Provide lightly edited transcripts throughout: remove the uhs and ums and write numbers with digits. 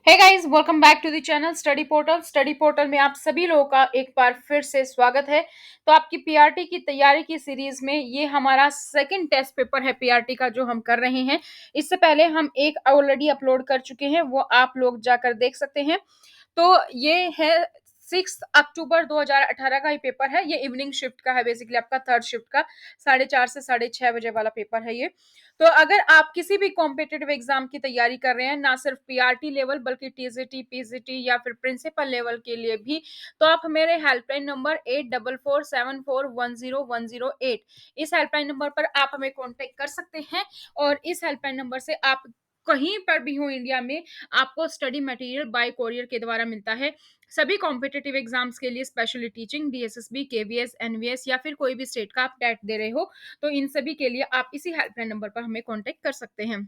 Hey guys, welcome back to the channel study portal में आप सभी लोगों का एक बार फिर से स्वागत है। तो आपकी पीआरटी की तैयारी की सीरीज में ये हमारा सेकंड टेस्ट पेपर है पीआरटी का जो हम कर रहे हैं। इससे पहले हम एक ऑलरेडी अपलोड कर चुके हैं, वो आप लोग जाकर देख सकते हैं। तो ये है 6 अक्टूबर 2018 का ही पेपर है। ये इवनिंग शिफ्ट का है, बेसिकली आपका थर्ड शिफ्ट का 4:30 से 6:30 बजे वाला पेपर है ये। तो अगर आप किसी भी कॉम्पिटिटिव एग्जाम की तैयारी कर रहे हैं, ना सिर्फ पीआरटी लेवल बल्कि टीजीटी, पीजीटी या फिर प्रिंसिपल लेवल के लिए भी, तो आप मेरे हेल्पलाइन नंबर 8447410108 इस हेल्पलाइन नंबर पर आप हमें कांटेक्ट कर सकते हैं। और इस हेल्पलाइन नंबर से आप कहीं पर भी हो इंडिया में, आपको स्टडी मटेरियल बाय कोरियर के द्वारा मिलता है। सभी कॉम्पिटिटिव एग्जाम्स के लिए specially teaching, DSSB, KVS, NVS या फिर कोई भी स्टेट का आप टेट दे रहे हो, तो इन सभी के लिए आप इसी हेल्पलाइन नंबर पर हमें कांटेक्ट कर सकते हैं।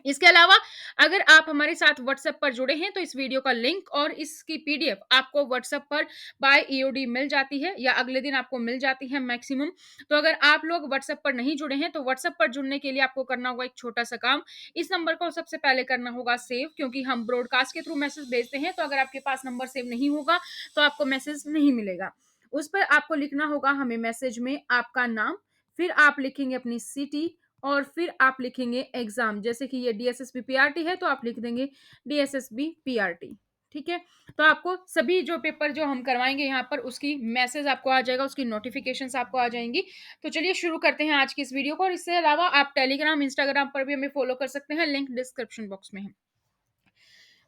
इसके अलावा अगर आप हमारे साथ व्हाट्सएप पर जुड़े हैं तो इस वीडियो का लिंक और इसकी पीडीएफ आपको व्हाट्सएप पर बाय ईओडी मिल जाती है या अगले दिन आपको मिल जाती है मैक्सिमम। तो अगर आप लोग व्हाट्सएप पर नहीं जुड़े हैं तो व्हाट्सएप पर जुड़ने के लिए आपको करना होगा एक छोटा सा काम। इस नंबर को सबसे पहले करना होगा सेव, क्योंकि हम ब्रॉडकास्ट के थ्रू मैसेज भेजते हैं, तो अगर आपके पास नंबर सेव नहीं होगा तो आपको मैसेज नहीं मिलेगा। उस पर आपको लिखना होगा हमें मैसेज में आपका नाम, फिर आप लिखेंगे अपनी सिटी और फिर आप लिखेंगे एग्जाम। जैसे कि ये डीएसएसबी पीआरटी है तो आप लिख देंगे डीएसएसबी पीआरटी। ठीक है। तो आपको सभी जो पेपर जो हम करवाएंगे यहाँ पर उसकी मैसेज आपको आ जाएगा, उसकी नोटिफिकेशंस आपको आ जाएंगी। तो चलिए शुरू करते हैं आज की इस वीडियो को। और इससे अलावा आप टेलीग्राम, इंस्टाग्राम पर भी हमें फॉलो कर सकते हैं, लिंक डिस्क्रिप्शन बॉक्स में है।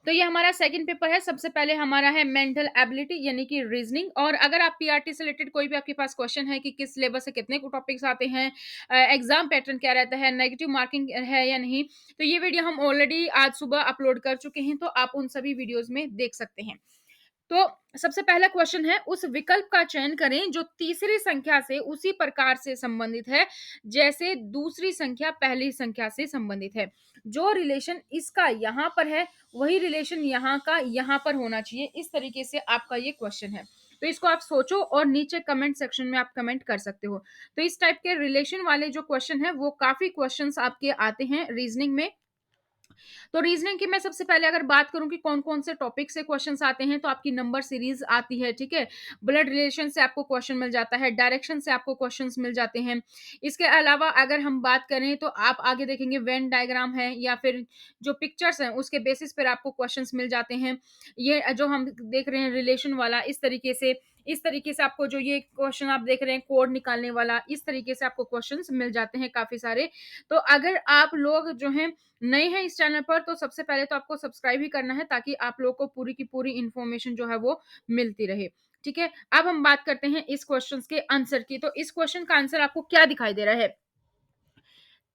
तो ये हमारा सेकंड पेपर है। सबसे पहले हमारा है मेंटल एबिलिटी यानी कि रीजनिंग। और अगर आप पीआरटी से रिलेटेड कोई भी आपके पास क्वेश्चन है कि किस सिलेबस से कितने टॉपिक्स आते हैं, एग्जाम पैटर्न क्या रहता है, नेगेटिव मार्किंग है या नहीं, तो ये वीडियो हम ऑलरेडी आज सुबह अपलोड कर चुके हैं, तो आप उन सभी वीडियोस में देख सकते हैं। तो सबसे पहला क्वेश्चन है, उस विकल्प का चयन करें जो तीसरी संख्या से उसी प्रकार से संबंधित है जैसे दूसरी संख्या पहली संख्या से संबंधित है। जो रिलेशन इसका यहाँ पर है वही रिलेशन यहाँ का यहाँ पर होना चाहिए। इस तरीके से आपका ये क्वेश्चन है। तो इसको आप सोचो और नीचे कमेंट सेक्शन में आप कमेंट कर सकते हो। तो इस टाइप के रिलेशन वाले जो क्वेश्चन है वो काफी क्वेश्चंस आपके आते हैं रीजनिंग में। तो रीजनिंग की मैं सबसे पहले अगर बात करूं कि कौन कौन से टॉपिक से क्वेश्चंस आते हैं, तो आपकी नंबर सीरीज आती है। ठीक है। ब्लड रिलेशन से आपको क्वेश्चन मिल जाता है, डायरेक्शन से आपको क्वेश्चंस मिल जाते हैं। इसके अलावा अगर हम बात करें तो आप आगे देखेंगे वेन डायग्राम है या फिर जो पिक्चर्स हैं उसके बेसिस पर आपको क्वेश्चंस मिल जाते हैं। ये जो हम देख रहे हैं रिलेशन वाला, इस तरीके से आपको जो ये क्वेश्चन आप देख रहे हैं कोड निकालने वाला, इस तरीके से आपको क्वेश्चंस मिल जाते हैं काफी सारे। तो अगर आप लोग जो हैं नए हैं इस चैनल पर, तो सबसे पहले तो आपको सब्सक्राइब ही करना है ताकि आप लोगों को पूरी की पूरी इंफॉर्मेशन जो है वो मिलती रहे। ठीक है। अब हम बात करते हैं इस क्वेश्चन के आंसर की। तो इस क्वेश्चन का आंसर आपको क्या दिखाई दे रहा है?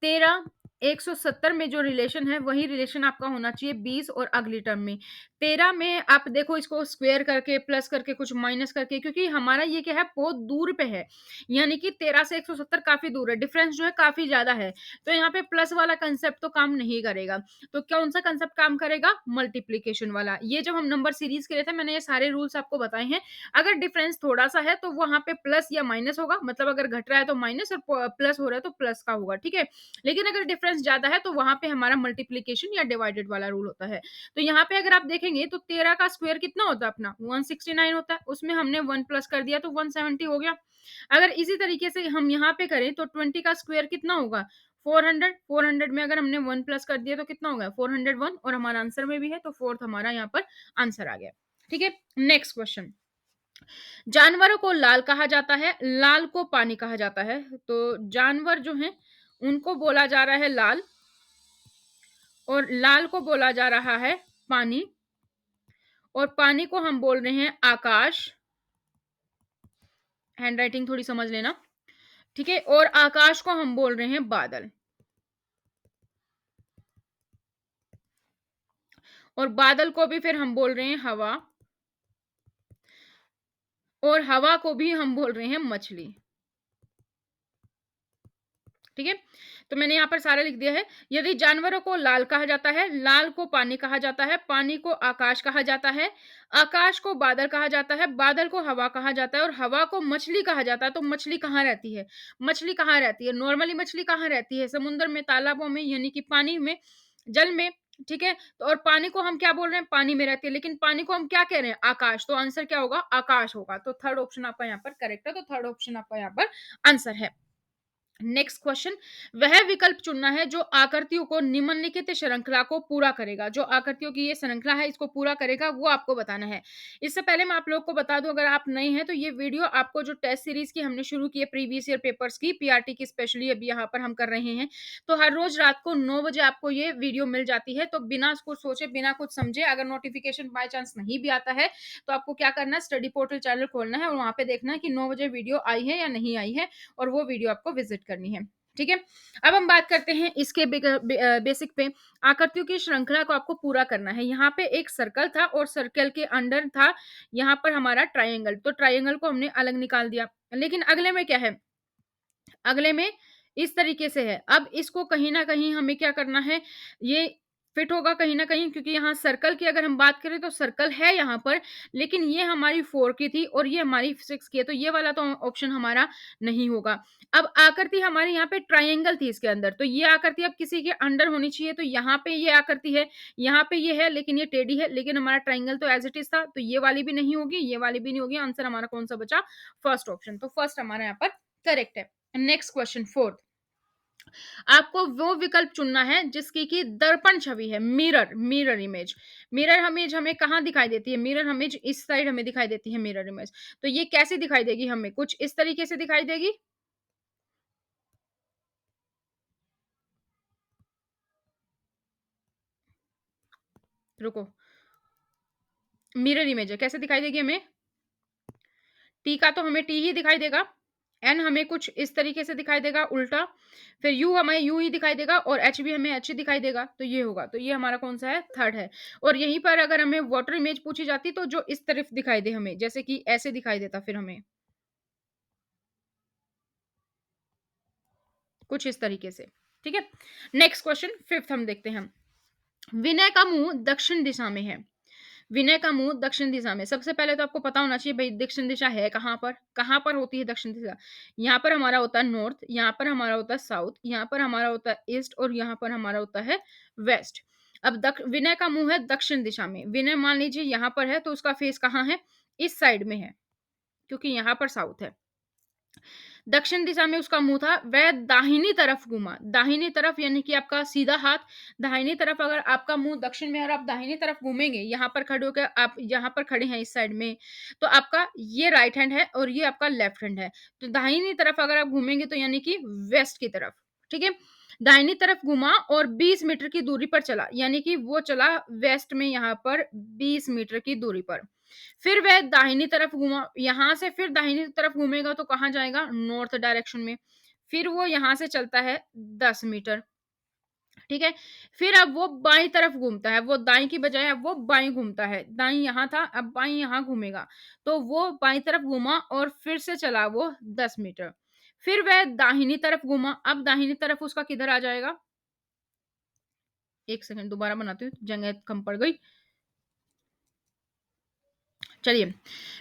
13 170 में जो रिलेशन है वही रिलेशन आपका होना चाहिए 20 और अगली टर्म में। 13 में आप देखो इसको स्क्वायर करके प्लस करके कुछ माइनस करके, क्योंकि हमारा ये क्या है बहुत दूर पे है, यानी कि 13 से 170 काफी दूर है, डिफरेंस जो है काफी ज्यादा है। तो यहाँ पे प्लस वाला कंसेप्ट तो काम नहीं करेगा। तो कौन सा कंसेप्ट काम करेगा? मल्टीप्लीकेशन वाला। ये जब हम नंबर सीरीज के लिए थे मैंने ये सारे रूल्स आपको बताए हैं। अगर डिफरेंस थोड़ा सा है तो वहां पे प्लस या माइनस होगा, मतलब अगर घट रहा है तो माइनस और प्लस हो रहा है तो प्लस का होगा। ठीक है। लेकिन अगर डिफरेंस ज्यादा है तो वहां पे हमारा मल्टीप्लीकेशन या डिवाइडेड वाला रूल होता है। तो यहाँ पे अगर आप देखेंगे तो 13 का स्क्वायर कितना होता है अपना 169 होता है, उसमें हमने 1 प्लस कर दिया तो 170 हो गया। अगर इसी तरीके से हम यहाँ पे करें तो 20 का स्क्वायर कितना होगा 400 में अगर हमने 1 प्लस कर दिया तो कितना होगा 401, और हमारा आंसर में भी है तो फोर्थ हमारा यहाँ पर आंसर आ गया। ठीक है। नेक्स्ट क्वेश्चन, जानवरों को लाल कहा जाता है, लाल को पानी कहा जाता है। तो जानवर जो हैं उनको बोला जा रहा है लाल, और लाल को बोला जा रहा है पानी, और पानी को हम बोल रहे हैं आकाश। हैंडराइटिंग थोड़ी समझ लेना। ठीक है। और आकाश को हम बोल रहे हैं बादल, और बादल को भी फिर हम बोल रहे हैं हवा, और हवा को भी हम बोल रहे हैं मछली। ठीक है। तो मैंने यहाँ पर सारा लिख दिया है। यदि जानवरों को लाल कहा जाता है, लाल को पानी कहा जाता है, पानी को आकाश कहा जाता है, आकाश को बादल कहा जाता है, बादल को हवा कहा जाता है, और हवा को मछली कहा जाता है, तो मछली कहाँ रहती है? मछली कहाँ रहती है? नॉर्मली मछली कहाँ रहती है? समुद्र में, तालाबों में, यानी कि पानी में, जल में, ठीक है? तो और पानी को हम क्या बोल रहे हैं? पानी में रहती है, लेकिन पानी को हम क्या कह रहे हैं? आकाश। तो आंसर क्या होगा? आकाश होगा। तो थर्ड ऑप्शन आपका यहाँ पर करेक्ट है, तो थर्ड ऑप्शन आपका यहाँ पर आंसर है। नेक्स्ट क्वेश्चन, वह विकल्प चुनना है जो आकृतियों को निम्नलिखित श्रृंखला को पूरा करेगा। जो आकृतियों की ये श्रृंखला है इसको पूरा करेगा वो आपको बताना है। इससे पहले मैं आप लोग को बता दूं, अगर आप नए हैं तो ये वीडियो आपको जो टेस्ट सीरीज की हमने शुरू की है प्रीवियस ईयर पेपर्स की, पीआरटी की स्पेशली अभी यहाँ पर हम कर रहे हैं, तो हर रोज रात को 9 बजे आपको ये वीडियो मिल जाती है। तो बिना कुछ सोचे बिना कुछ समझे, अगर नोटिफिकेशन बाय चांस नहीं भी आता है तो आपको क्या करना है, स्टडी पोर्टल चैनल खोलना है और वहां पे देखना है कि 9 बजे वीडियो आई है या नहीं आई है, और वो वीडियो आपको विजिट करनी है। ठीक है? अब हम बात करते हैं इसके बेसिक पे। आकृतियों की श्रृंखला को आपको पूरा करना है। यहाँ पे एक सर्कल था और सर्कल के अंडर था यहाँ पर हमारा ट्रायंगल, तो ट्रायंगल को हमने अलग निकाल दिया। लेकिन अगले में क्या है? अगले में इस तरीके से है। अब इसको कहीं न कहीं हमें क्या करना है, ये फिट होगा कहीं न कहीं, क्योंकि यहाँ सर्कल की अगर हम बात करें तो सर्कल है यहाँ पर, लेकिन ये हमारी 4 की थी और ये हमारी 6 की है, तो ये वाला तो ऑप्शन हमारा नहीं होगा। अब आकृति हमारी यहाँ पे ट्रायंगल थी इसके अंदर, तो ये आकृति अब किसी के अंडर होनी चाहिए, तो यहाँ पे ये आकृति है, यहाँ पे ये है लेकिन ये टेढ़ी है, लेकिन हमारा ट्रायंगल तो एज़ इट इज़ था, तो ये वाली भी नहीं होगी, ये वाली भी नहीं होगी। आंसर हमारा कौन-सा बचा? First option. तो फर्स्ट हमारा यहाँ पर करेक्ट है। नेक्स्ट क्वेश्चन फोर्थ, आपको वो विकल्प चुनना है जिसकी की दर्पण छवि है, mirror, mirror image. Mirror image हमें कहाँ दिखाई देती है? मिरर इमेज इस साइड हमें दिखाई देती है मिरर इमेज। तो ये कैसे दिखाई देगी हमें? कुछ इस तरीके से दिखाई देगी। रुको, मिरर इमेज है, कैसे दिखाई देगी हमें? टी का तो हमें टी ही दिखाई देगा, एन हमें कुछ इस तरीके से दिखाई देगा उल्टा, फिर यू हमें यू ही दिखाई देगा और एच भी हमें एच ही दिखाई देगा, तो ये होगा। तो ये हमारा कौन सा है? थर्ड है। और यहीं पर अगर हमें वाटर इमेज पूछी जाती तो जो इस तरफ दिखाई दे हमें, जैसे कि ऐसे दिखाई देता फिर हमें, कुछ इस तरीके से। ठीक है? नेक्स्ट क्वेश्चन फिफ्थ हम देखते हैं। विनय का मुंह दक्षिण दिशा में है। विनय का मुंह दक्षिण दिशा में। सबसे पहले तो आपको पता होना चाहिए भाई दक्षिण दिशा है कहाँ पर? कहाँ पर होती है दक्षिण दिशा? यहाँ पर हमारा होता है नॉर्थ, यहाँ पर हमारा होता है साउथ, यहाँ पर हमारा होता है ईस्ट और यहाँ पर हमारा होता है वेस्ट। अब विनय का मुंह है दक्षिण दिशा में। विनय मान लीजिए यहाँ पर है तो उसका फेस कहाँ है? इस साइड में है, क्योंकि यहाँ पर साउथ है। दक्षिण दिशा में उसका मुंह था, वह दाहिनी तरफ घूमा। दाहिनी तरफ यानी कि आपका सीधा हाथ, दाहिनी तरफ अगर आपका मुंह दक्षिण में और आप दाहिनी तरफ घूमेंगे, यहाँ पर खड़े होकर आप यहाँ पर खड़े हैं इस साइड में, तो आपका ये राइट हैंड है और ये आपका लेफ्ट हैंड है। तो दाहिनी तरफ अगर आप घूमेंगे तो यानी कि वेस्ट की तरफ। ठीक है? दाहिनी तरफ घुमा और 20 मीटर की दूरी पर चला, यानी कि वो चला वेस्ट में यहाँ पर 20 मीटर की दूरी पर। फिर वह दाहिनी तरफ घूमा, यहां से फिर दाहिनी तरफ घूमेगा तो कहाँ जाएगा? नॉर्थ डायरेक्शन में। फिर वो यहां से चलता है 10 मीटर। ठीक है? फिर अब वो बाईं तरफ घूमता है, वो दाईं की बजाय अब वो बाईं घूमता है। दाईं यहाँ था, अब बाईं यहाँ घूमेगा, तो वो बाईं तरफ घूमा और फिर से चला वो 10 मीटर। फिर वह दाहिनी तरफ घूमा, अब दाहिनी तरफ उसका किधर आ जाएगा? एक सेकंड दोबारा बनाती हूँ, जगह कम पड़ गई। चलिए,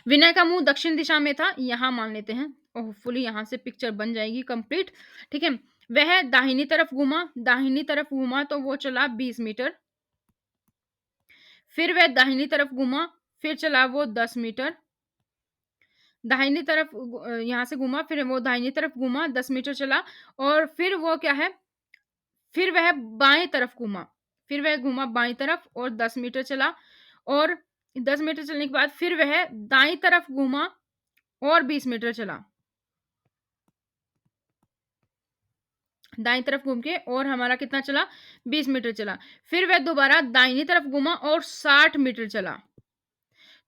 विनय का मुंह दक्षिण दिशा में था, यहाँ मान लेते हैं। होपफुली यहाँ से पिक्चर बन जाएगी कंप्लीट। ठीक है? वह दाहिनी तरफ घूमा, दाहिनी तरफ घूमा तो वो चला 20 मीटर। फिर वह दाहिनी तरफ घूमा, फिर चला वो 10 मीटर। दाहिनी तरफ यहाँ से घूमा, फिर वो दाहिनी तरफ घूमा, 10 मीटर चला और फिर वो क्या है? फिर वह बाएं तरफ घूमा। फिर वह घूमा बाएं तरफ और 10 मीटर चला और 10 मीटर चलने के बाद फिर वह दाईं तरफ घूमा और 20 मीटर चला। दाईं तरफ घूम के और हमारा कितना चला? 20 मीटर चला। फिर वह दोबारा दाहिनी तरफ घूमा और 60 मीटर चला।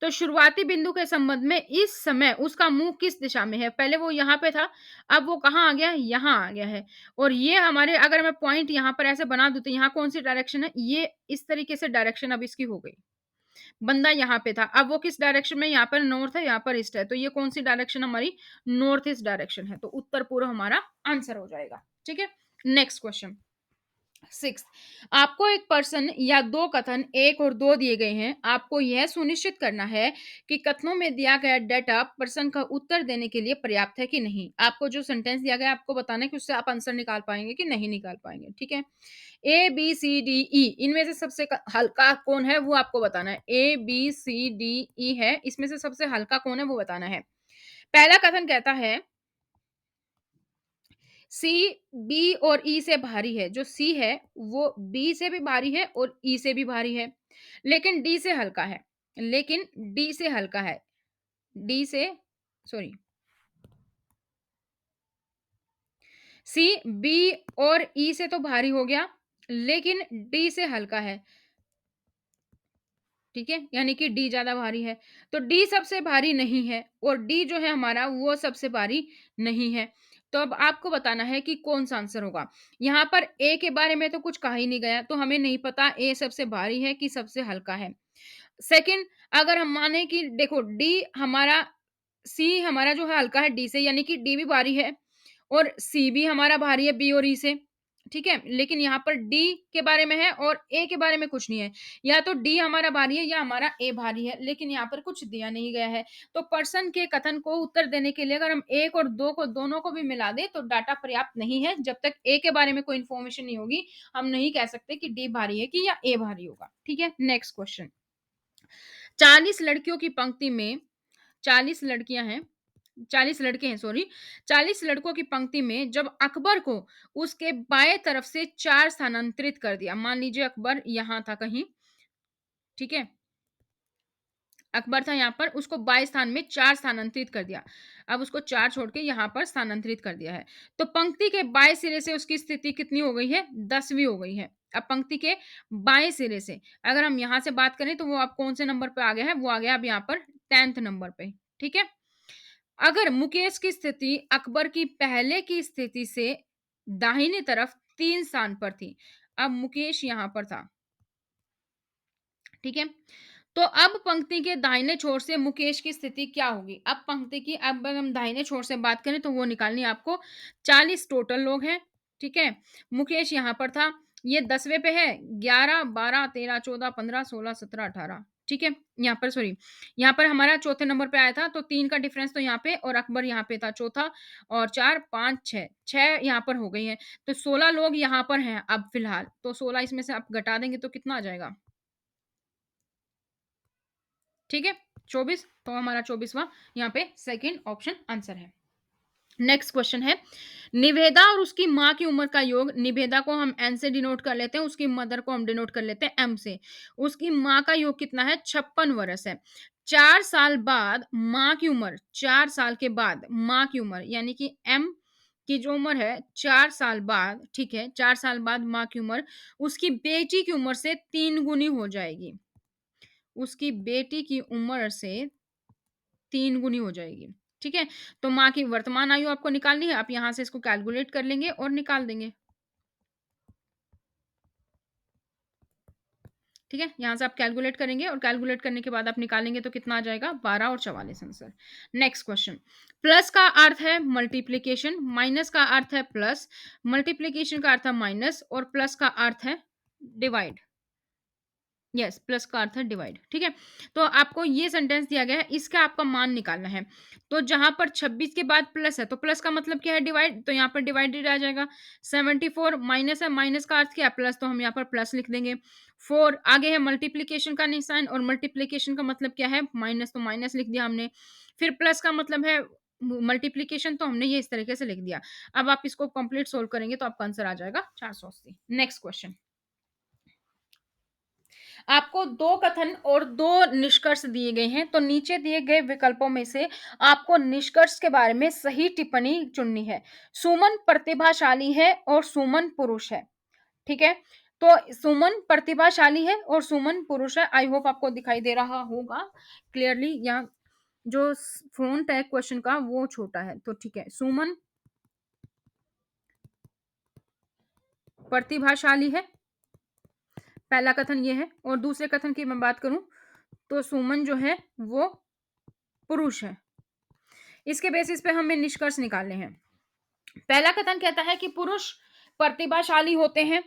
तो शुरुआती बिंदु के संबंध में इस समय उसका मुंह किस दिशा में है? पहले वो यहाँ पे था, अब वो कहाँ आ गया है? यहाँ आ गया है। और ये हमारे अगर मैं पॉइंट यहाँ पर ऐसे बना दूँ तो यहाँ कौन-सी डायरेक्शन है? ये इस तरीके से डायरेक्शन अब इसकी हो गई। बंदा यहाँ पे था, अब वो किस डायरेक्शन में? यहाँ पर नॉर्थ है, यहाँ पर ईस्ट है, तो ये कौन-सी डायरेक्शन हमारी? नॉर्थ ईस्ट डायरेक्शन है, तो उत्तर पूर्व हमारा आंसर हो जाएगा। ठीक है? Next question. सिक्स, आपको एक पर्सन या दो कथन एक और दो दिए गए हैं। आपको यह सुनिश्चित करना है कि कथनों में दिया गया डेटा पर्सन का उत्तर देने के लिए पर्याप्त है कि नहीं। आपको जो सेंटेंस दिया गया है आपको बताना है कि उससे आप आंसर निकाल पाएंगे कि नहीं निकाल पाएंगे। ठीक है, ए बी सी डी ई, इनमें से सबसे हल्का कौन है वो आपको बताना है। ए बी सी डी ई है, इसमें से सबसे हल्का कौन है वो बताना है। पहला कथन कहता है सी बी और ई से भारी है। जो सी है वो बी से भी भारी है और ई से भी भारी है, लेकिन डी से हल्का है। लेकिन डी से हल्का है। डी से, सॉरी, सी बी और ई से तो भारी हो गया, लेकिन डी से हल्का है। ठीक है, यानी कि डी ज्यादा भारी है। तो डी सबसे भारी नहीं है और डी जो है हमारा वो सबसे भारी नहीं है। तो अब आपको बताना है कि कौन सा आंसर होगा। यहाँ पर ए के बारे में तो कुछ कहा ही नहीं गया, तो हमें नहीं पता ए सबसे भारी है कि सबसे हल्का है। सेकंड, अगर हम माने कि देखो डी हमारा, सी हमारा जो है हल्का है डी से, यानी कि डी भी भारी है और सी भी हमारा भारी है बी और ई से। ठीक है, लेकिन यहाँ पर डी के बारे में है और ए के बारे में कुछ नहीं है। या तो डी हमारा भारी है या हमारा ए भारी है, लेकिन यहाँ पर कुछ दिया नहीं गया है। तो पर्सन के कथन को उत्तर देने के लिए अगर हम एक और दो को दोनों को भी मिला दें तो डाटा पर्याप्त नहीं है। जब तक ए के बारे में कोई इन्फॉर्मेशन नहीं होगी हम नहीं कह सकते कि डी भारी है कि या ए भारी होगा। ठीक है, नेक्स्ट क्वेश्चन। 40 लड़कियों की पंक्ति में 40 लड़कियां हैं, 40 लड़के हैं, सॉरी, 40 लड़कों की पंक्ति में जब अकबर को उसके बाएं तरफ से 4 स्थानांतरित कर दिया। मान लीजिए अकबर यहां था कहीं। ठीक है, अकबर था यहाँ पर, उसको बाएं स्थान में 4 स्थानांतरित कर दिया। अब उसको 4 छोड़ के यहाँ पर स्थानांतरित कर दिया है। तो पंक्ति के बाएं सिरे से उसकी स्थिति कितनी हो गई है? 10वीं हो गई है। अब पंक्ति के बाएं सिरे से अगर हम यहाँ से बात करें तो वो अब कौन से नंबर पे आ गया है? वो आ गया अब यहाँ पर 10th नंबर पे। ठीक है, अगर मुकेश की स्थिति अकबर की पहले की स्थिति से दाहिनी तरफ 3 स्थान पर थी। अब मुकेश यहाँ पर था। ठीक है, तो अब पंक्ति के दाहिने छोर से मुकेश की स्थिति क्या होगी? अब पंक्ति की, अब अगर हम दाहिने छोर से बात करें तो वो निकालनी है आपको। 40 टोटल लोग हैं। ठीक है, मुकेश यहाँ पर था, ये 10वें पे है। 11 12 13 14 15 16 17 18। ठीक है, यहाँ पर सॉरी, यहाँ पर हमारा चौथे नंबर पे आया था तो 3 का डिफरेंस तो यहाँ पे, और अकबर यहाँ पे था चौथा, और 4 5 6 6 यहाँ पर हो गई है। तो 16 लोग यहाँ पर हैं अब फिलहाल। तो 16 इसमें से आप घटा देंगे तो कितना आ जाएगा? ठीक है, 24। तो हमारा 24वां यहाँ पे सेकंड ऑप्शन आंसर है। नेक्स्ट क्वेश्चन है, निवेदा और उसकी माँ की उम्र का योग। निवेदा को हम एन से डिनोट कर लेते हैं, उसकी मदर को हम डिनोट कर लेते हैं एम से। उसकी माँ का योग कितना है? 56 वर्ष है। 4 साल बाद माँ की उम्र, 4 साल के बाद माँ की उम्र, यानी कि एम की जो उम्र है 4 साल बाद, ठीक है, 4 साल बाद माँ की उम्र उसकी बेटी की उम्र से 3 गुनी हो जाएगी। उसकी बेटी की उम्र से 3 गुनी हो जाएगी। ठीक है, तो माँ की वर्तमान आयु आपको निकालनी है। आप यहाँ से इसको कैलकुलेट कर लेंगे और निकाल देंगे। ठीक है, यहाँ से आप कैलकुलेट करेंगे और कैलकुलेट करने के बाद आप निकालेंगे तो कितना आ जाएगा? 12 और 44 आंसर। नेक्स्ट क्वेश्चन, प्लस का अर्थ है मल्टीप्लीकेशन, माइनस का अर्थ है प्लस, मल्टीप्लीकेशन का अर्थ है माइनस, और प्लस का अर्थ है डिवाइड। यस, प्लस का अर्थ है डिवाइड। ठीक है, तो आपको ये सेंटेंस दिया गया है, इसका आपका मान निकालना है। तो जहां पर 26 के बाद प्लस है तो प्लस का मतलब क्या है? डिवाइड। तो यहाँ पर डिवाइडेड आ जाएगा। 74 माइनस है, माइनस का अर्थ क्या है? प्लस, तो हम यहाँ पर प्लस लिख देंगे। 4 आगे है मल्टीप्लीकेशन का निशान, और मल्टीप्लीकेशन का मतलब क्या है? माइनस, तो माइनस लिख दिया हमने। फिर प्लस का मतलब है मल्टीप्लीकेशन, तो हमने ये इस तरीके से लिख दिया। अब आप इसको कंप्लीट सोल्व करेंगे तो आपका आंसर आ जाएगा 480। नेक्स्ट क्वेश्चन, आपको 2 कथन और 2 निष्कर्ष दिए गए हैं, तो नीचे दिए गए विकल्पों में से आपको निष्कर्ष के बारे में सही टिप्पणी चुननी है। सुमन प्रतिभाशाली है और सुमन पुरुष है। ठीक है, तो सुमन प्रतिभाशाली है और सुमन पुरुष है। आई होप आपको दिखाई दे रहा होगा क्लियरली। यहाँ जो फोन टैग क्वेश्चन का वो छोटा है, तो ठीक है, सुमन प्रतिभाशाली है, पहला कथन ये है। और दूसरे कथन की मैं बात करूं तो सुमन जो है वो पुरुष है। इसके बेसिस पे हमें निष्कर्ष निकालने हैं। पहला कथन कहता है कि पुरुष प्रतिभाशाली होते हैं।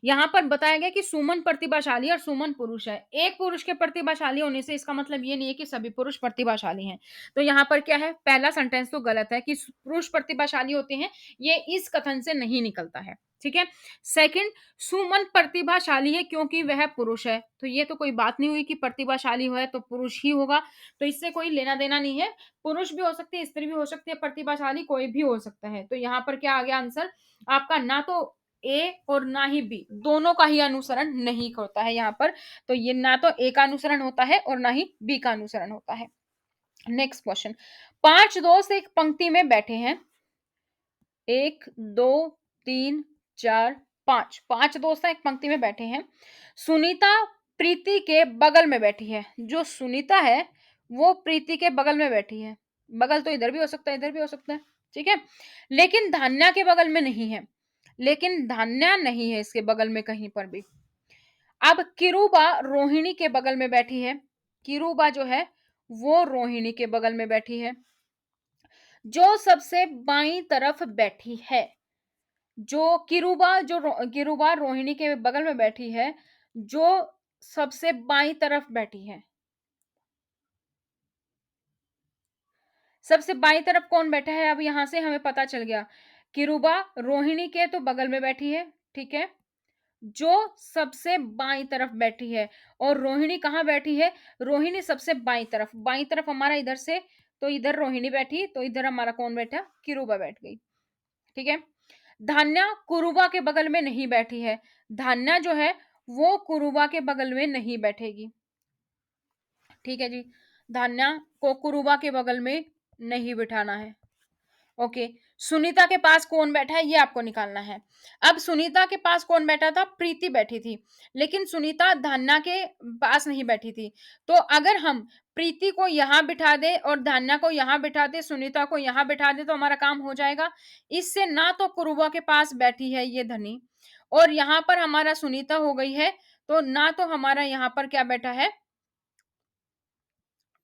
यहाँ पर बताया गया कि सुमन प्रतिभाशाली और सुमन पुरुष है। एक पुरुष के प्रतिभाशाली होने से इसका मतलब ये नहीं है कि सभी पुरुष प्रतिभाशाली हैं। तो यहाँ पर क्या है, पहला सेंटेंस तो गलत है कि पुरुष प्रतिभाशाली होते हैं, ये इस कथन से नहीं निकलता है। ठीक है। सेकंड, सुमन प्रतिभाशाली है क्योंकि वह पुरुष है। तो ये तो कोई बात नहीं हुई कि प्रतिभाशाली है तो पुरुष ही होगा। तो इससे कोई लेना देना नहीं है। पुरुष भी हो सकते हैं, स्त्री भी हो सकती है, प्रतिभाशाली कोई भी हो सकता है। तो यहाँ पर क्या आ गया आंसर आपका, ना तो ए और ना ही बी, दोनों का ही अनुसरण नहीं होता है यहाँ पर। तो ये ना तो ए का अनुसरण होता है और ना ही बी का अनुसरण होता है। नेक्स्ट क्वेश्चन, 5 दोस्त एक पंक्ति में बैठे हैं। 1 2 3 4 5, 5 दोस्त हैं एक पंक्ति में बैठे हैं। सुनीता प्रीति के बगल में बैठी है। जो सुनीता है वो प्रीति के बगल में बैठी है। बगल तो इधर भी हो सकता है, इधर भी हो सकता है। ठीक है। लेकिन धान्या के बगल में नहीं है। लेकिन धान्या नहीं है इसके बगल में कहीं पर भी। अब किरूबा रोहिणी के बगल में बैठी है। किरूबा जो है वो रोहिणी के बगल में बैठी है। जो सबसे बाईं तरफ बैठी है, जो किरूबा रोहिणी के बगल में बैठी है, जो सबसे बाईं तरफ बैठी है। सबसे बाईं तरफ कौन बैठा है, अब यहां से हमें पता चल गया। किरूबा रोहिणी के तो बगल में बैठी है। ठीक है। जो सबसे बाईं तरफ बैठी है, और रोहिणी कहाँ बैठी है, रोहिणी सबसे बाईं तरफ। बाईं तरफ हमारा इधर से, तो इधर रोहिणी बैठी, तो इधर हमारा कौन बैठा, किरूबा बैठ गई। ठीक है। धान्या कुरुबा के बगल में नहीं बैठी है। धान्या जो है वो कुरुबा के बगल में नहीं बैठेगी। ठीक है जी। धान्या को कुरुबा के बगल में नहीं बिठाना है। ओके। सुनीता के पास कौन बैठा है ये आपको निकालना है। अब सुनीता के पास कौन बैठा था, प्रीति बैठी थी। लेकिन सुनीता धान्या के पास नहीं बैठी थी। तो अगर हम प्रीति को यहां बिठा दे और धान्या को यहां बिठा दे, सुनीता को यहां बिठा दे, तो हमारा काम हो जाएगा। इससे ना तो कुरुबा के पास बैठी है ये धनी, और यहां पर हमारा सुनीता हो गई है। तो ना तो हमारा यहां पर क्या बैठा है,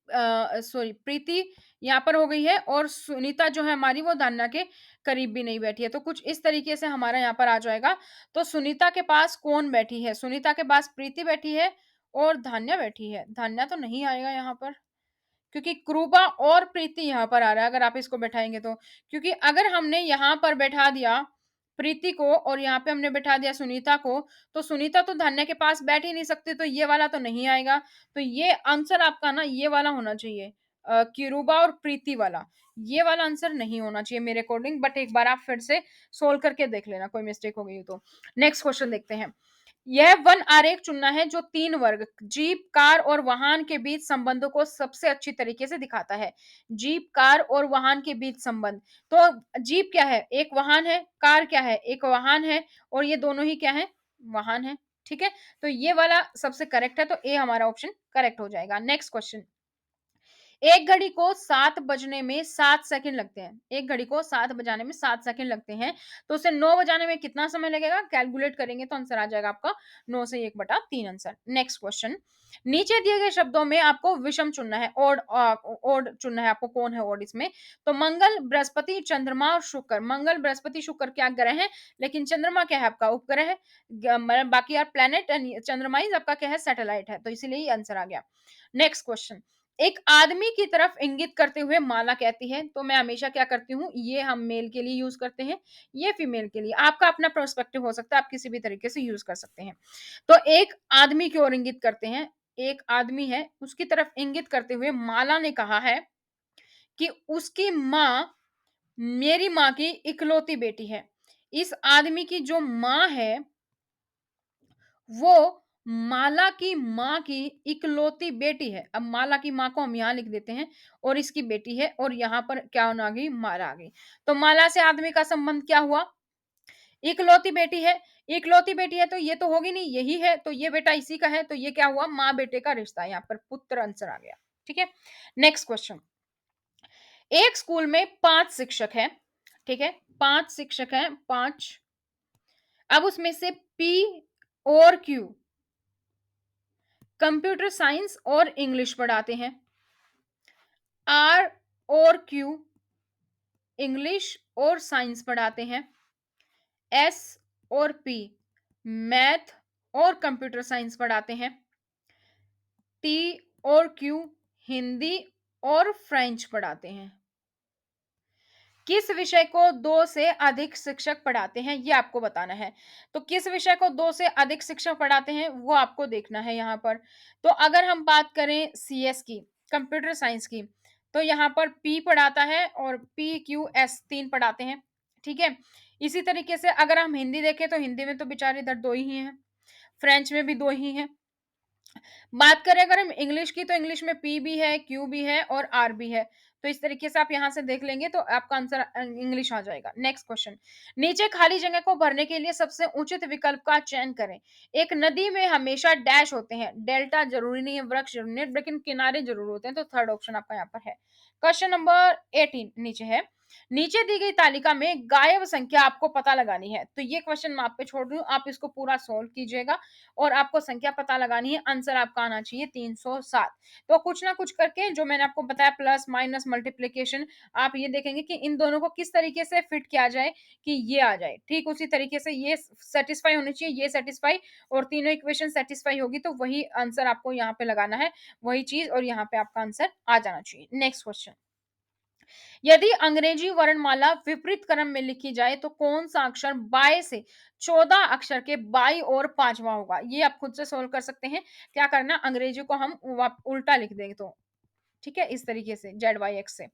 सॉरी, प्रीति यहाँ पर हो गई है, और सुनीता जो है हमारी वो धान्या के करीब भी नहीं बैठी है। तो कुछ इस तरीके से हमारा यहाँ पर आ जाएगा। तो सुनीता के पास कौन बैठी है, सुनीता के पास प्रीति बैठी है और धान्या बैठी है। धान्या तो नहीं आएगा यहाँ पर, क्योंकि क्रूबा और प्रीति यहाँ पर आ रहा है अगर आप इसको बैठाएंगे तो। क्योंकि अगर हमने यहाँ पर बैठा दिया प्रीति को और यहाँ पे हमने बैठा दिया सुनीता को, तो सुनीता तो धान्या के पास बैठ ही नहीं सकती, तो ये वाला तो नहीं आएगा। तो ये आंसर आपका ना ये वाला होना चाहिए, किरूबा और प्रीति वाला। ये वाला आंसर नहीं होना चाहिए मेरे अकॉर्डिंग, बट एक बार आप फिर से सोल्व करके देख लेना, कोई मिस्टेक हो गई तो। नेक्स्ट क्वेश्चन देखते हैं। यह वन आरेख चुनना है जो 3 वर्ग जीप, कार और वाहन के बीच संबंधों को सबसे अच्छी तरीके से दिखाता है। जीप, कार और वाहन के बीच संबंध। तो जीप क्या है, एक वाहन है। कार क्या है, एक वाहन है। और ये दोनों ही क्या है, वाहन है। ठीक है। तो ये वाला सबसे करेक्ट है, तो ए हमारा ऑप्शन करेक्ट हो जाएगा। नेक्स्ट क्वेश्चन, एक घड़ी को 7 बजने में 7 सेकंड लगते हैं। एक घड़ी को 7 बजाने में 7 सेकंड लगते हैं। तो उसे 9 बजाने में कितना समय लगेगा, कैलकुलेट करेंगे तो आंसर आ जाएगा आपका 9 से 1/3 आंसर। नेक्स्ट क्वेश्चन, नीचे दिए गए शब्दों में आपको विषम चुनना है, ओड चुनना है आपको। कौन है ओड इसमें, तो मंगल, बृहस्पति, चंद्रमा और शुक्र। मंगल, बृहस्पति, शुक्र क्या ग्रह है, लेकिन चंद्रमा क्या है आपका उपग्रह है। मतलब बाकी यार प्लेनेट, चंद्रमा ही आपका क्या है, सैटेलाइट है। तो इसीलिए ये आंसर आ गया। नेक्स्ट क्वेश्चन, एक आदमी की तरफ इंगित करते हुए माला कहती है। तो मैं हमेशा क्या करती हूँ, ये हम मेल के लिए यूज करते हैं, ये फीमेल के लिए। आपका अपना पर्सपेक्टिव हो सकता है, आप किसी भी तरीके से यूज कर सकते हैं। तो एक आदमी की ओर इंगित करते हैं, एक आदमी है उसकी तरफ इंगित करते हुए माला ने कहा है कि उसकी माँ मेरी माँ की इकलौती बेटी है। इस आदमी की जो माँ है वो माला की माँ की इकलौती बेटी है। अब माला की माँ को हम यहाँ लिख देते हैं, और इसकी बेटी है, और यहाँ पर क्या होना आ गई, माला आ गई। तो माला से आदमी का संबंध क्या हुआ, इकलौती बेटी है। इकलौती बेटी है तो ये तो होगी नहीं, यही है, तो ये बेटा इसी का है, तो ये क्या हुआ, माँ बेटे का रिश्ता। यहाँ पर पुत्र आंसर आ गया। ठीक है। नेक्स्ट क्वेश्चन, एक स्कूल में 5 शिक्षक हैं। ठीक है, 5 शिक्षक हैं, 5। अब उसमें से पी और क्यू कंप्यूटर साइंस और इंग्लिश पढ़ाते हैं। आर और क्यू इंग्लिश और साइंस पढ़ाते हैं। एस और पी मैथ और कंप्यूटर साइंस पढ़ाते हैं। टी और क्यू हिंदी और फ्रेंच पढ़ाते हैं। किस विषय को 2 से अधिक शिक्षक पढ़ाते हैं, ये आपको बताना है। तो किस विषय को 2 से अधिक शिक्षक पढ़ाते हैं, वो आपको देखना है यहाँ पर। तो अगर हम बात करें सीएस की, कंप्यूटर साइंस की, तो यहाँ पर पी पढ़ाता है और पीक्यूएस 3 पढ़ाते हैं, ठीक है? इसी तरीके से अगर हम हिंदी देखें, तो हिंदी में तो बेचारे इधर 2 ही हैं, फ्रेंच में भी 2 ही हैं। बात करें अगर हम इंग्लिश की, तो इंग्लिश में पी भी है, क्यू भी है और आर भी है। तो इस तरीके से आप यहाँ से देख लेंगे तो आपका आंसर इंग्लिश आ जाएगा। नेक्स्ट क्वेश्चन, नीचे खाली जगह को भरने के लिए सबसे उचित विकल्प का चयन करें। एक नदी में हमेशा डैश होते हैं, डेल्टा जरूरी नहीं है, वृक्ष जरूरी नहीं है, लेकिन किनारे जरूर होते हैं। तो थर्ड ऑप्शन आपका यहाँ पर है। क्वेश्चन नंबर 18 नीचे है, नीचे दी गई तालिका में गायब संख्या आपको पता लगानी है। तो ये क्वेश्चन मैं आप पे छोड़ रही हूँ, आप इसको पूरा सोल्व कीजिएगा और आपको संख्या पता लगानी है। आंसर आपका आना चाहिए 307। तो कुछ ना कुछ करके जो मैंने आपको बताया, प्लस माइनस मल्टीप्लिकेशन, आप ये देखेंगे कि इन दोनों को किस तरीके से फिट किया जाए कि ये आ जाए। ठीक उसी तरीके से ये सेटिस्फाई होनी चाहिए, ये सेटिस्फाई, और तीनों इक्वेशन सेटिस्फाई होगी तो वही आंसर आपको यहाँ पे लगाना है, वही चीज, और यहाँ पे आपका आंसर आ जाना चाहिए। नेक्स्ट क्वेश्चन, यदि अंग्रेजी वर्णमाला विपरीत क्रम में लिखी जाए तो कौन सा अक्षर बाएं से 14 अक्षर के बाई और पांचवा होगा? ये आप खुद से सोल्व कर सकते हैं। क्या करना, अंग्रेजी को हम उल्टा लिख देंगे तो, ठीक है, इस तरीके से जेड वाई एक्स से।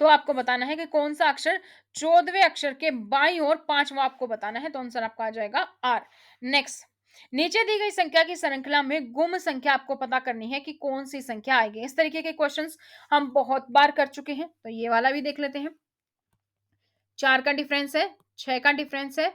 तो आपको बताना है कि कौन सा अक्षर 14वें अक्षर के बाई और पांचवा आपको बताना है। तो आंसर आपका आ जाएगा आर। नेक्स्ट, नीचे दी गई संख्या की श्रृंखला में गुम संख्या आपको पता करनी है कि कौन सी संख्या आएगी। इस तरीके के क्वेश्चंस हम बहुत बार कर चुके हैं, तो ये वाला भी देख लेते हैं। 4 का डिफरेंस है, 6 का डिफरेंस है,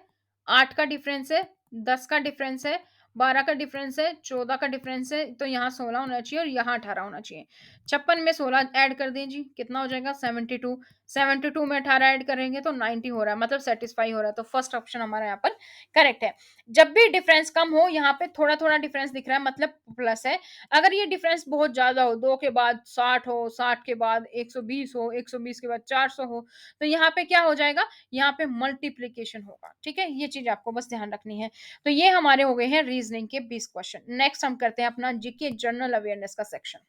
8 का डिफरेंस है, 10 का डिफरेंस है, 12 का डिफरेंस है, 14 का डिफरेंस है, तो यहाँ 16 होना चाहिए और यहाँ 18 होना चाहिए। 56 में 16 ऐड कर दीजिए, कितना हो जाएगा 72। 72 में 18 ऐड करेंगे तो 90 हो रहा है, मतलब सेटिस्फाई हो रहा है। तो फर्स्ट ऑप्शन हमारा यहाँ पर करेक्ट है। जब भी डिफरेंस कम हो, यहाँ पे थोड़ा थोड़ा डिफरेंस दिख रहा है, मतलब प्लस है। अगर ये डिफरेंस बहुत ज्यादा हो, 2 के बाद 60 हो, 60 के बाद 120 हो, 120 के बाद 400 हो, तो यहाँ पे क्या हो जाएगा, यहाँ पे मल्टीप्लीकेशन होगा। ठीक है, ये चीज आपको बस ध्यान रखनी है। तो ये हमारे हो गए हैं रीजनिंग के 20 क्वेश्चन। नेक्स्ट हम करते हैं अपना जीके जनरल अवेयरनेस का सेक्शन।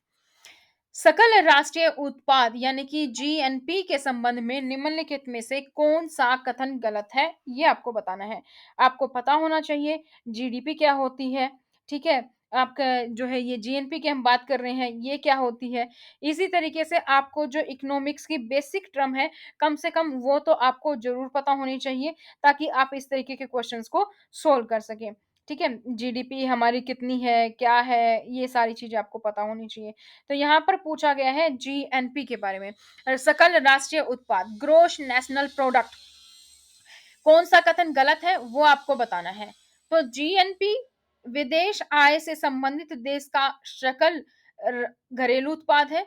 सकल राष्ट्रीय उत्पाद यानी कि जीएनपी के संबंध में निम्नलिखित में से कौन सा कथन गलत है, ये आपको बताना है। आपको पता होना चाहिए जीडीपी क्या होती है, ठीक है, आपका जो है ये जीएनपी की हम बात कर रहे हैं, ये क्या होती है। इसी तरीके से आपको जो इकोनॉमिक्स की बेसिक टर्म है, कम से कम वो तो आपको जरूर पता होनी चाहिए, ताकि आप इस तरीके के क्वेश्चंस को सोल्व कर सकें। ठीक है, जीडीपी हमारी कितनी है, क्या है, ये सारी चीजें आपको पता होनी चाहिए। तो यहाँ पर पूछा गया है जीएनपी के बारे में, सकल राष्ट्रीय उत्पाद, ग्रोस नेशनल प्रोडक्ट, कौन सा कथन गलत है वो आपको बताना है। तो जीएनपी विदेश आय से संबंधित देश का सकल घरेलू उत्पाद है।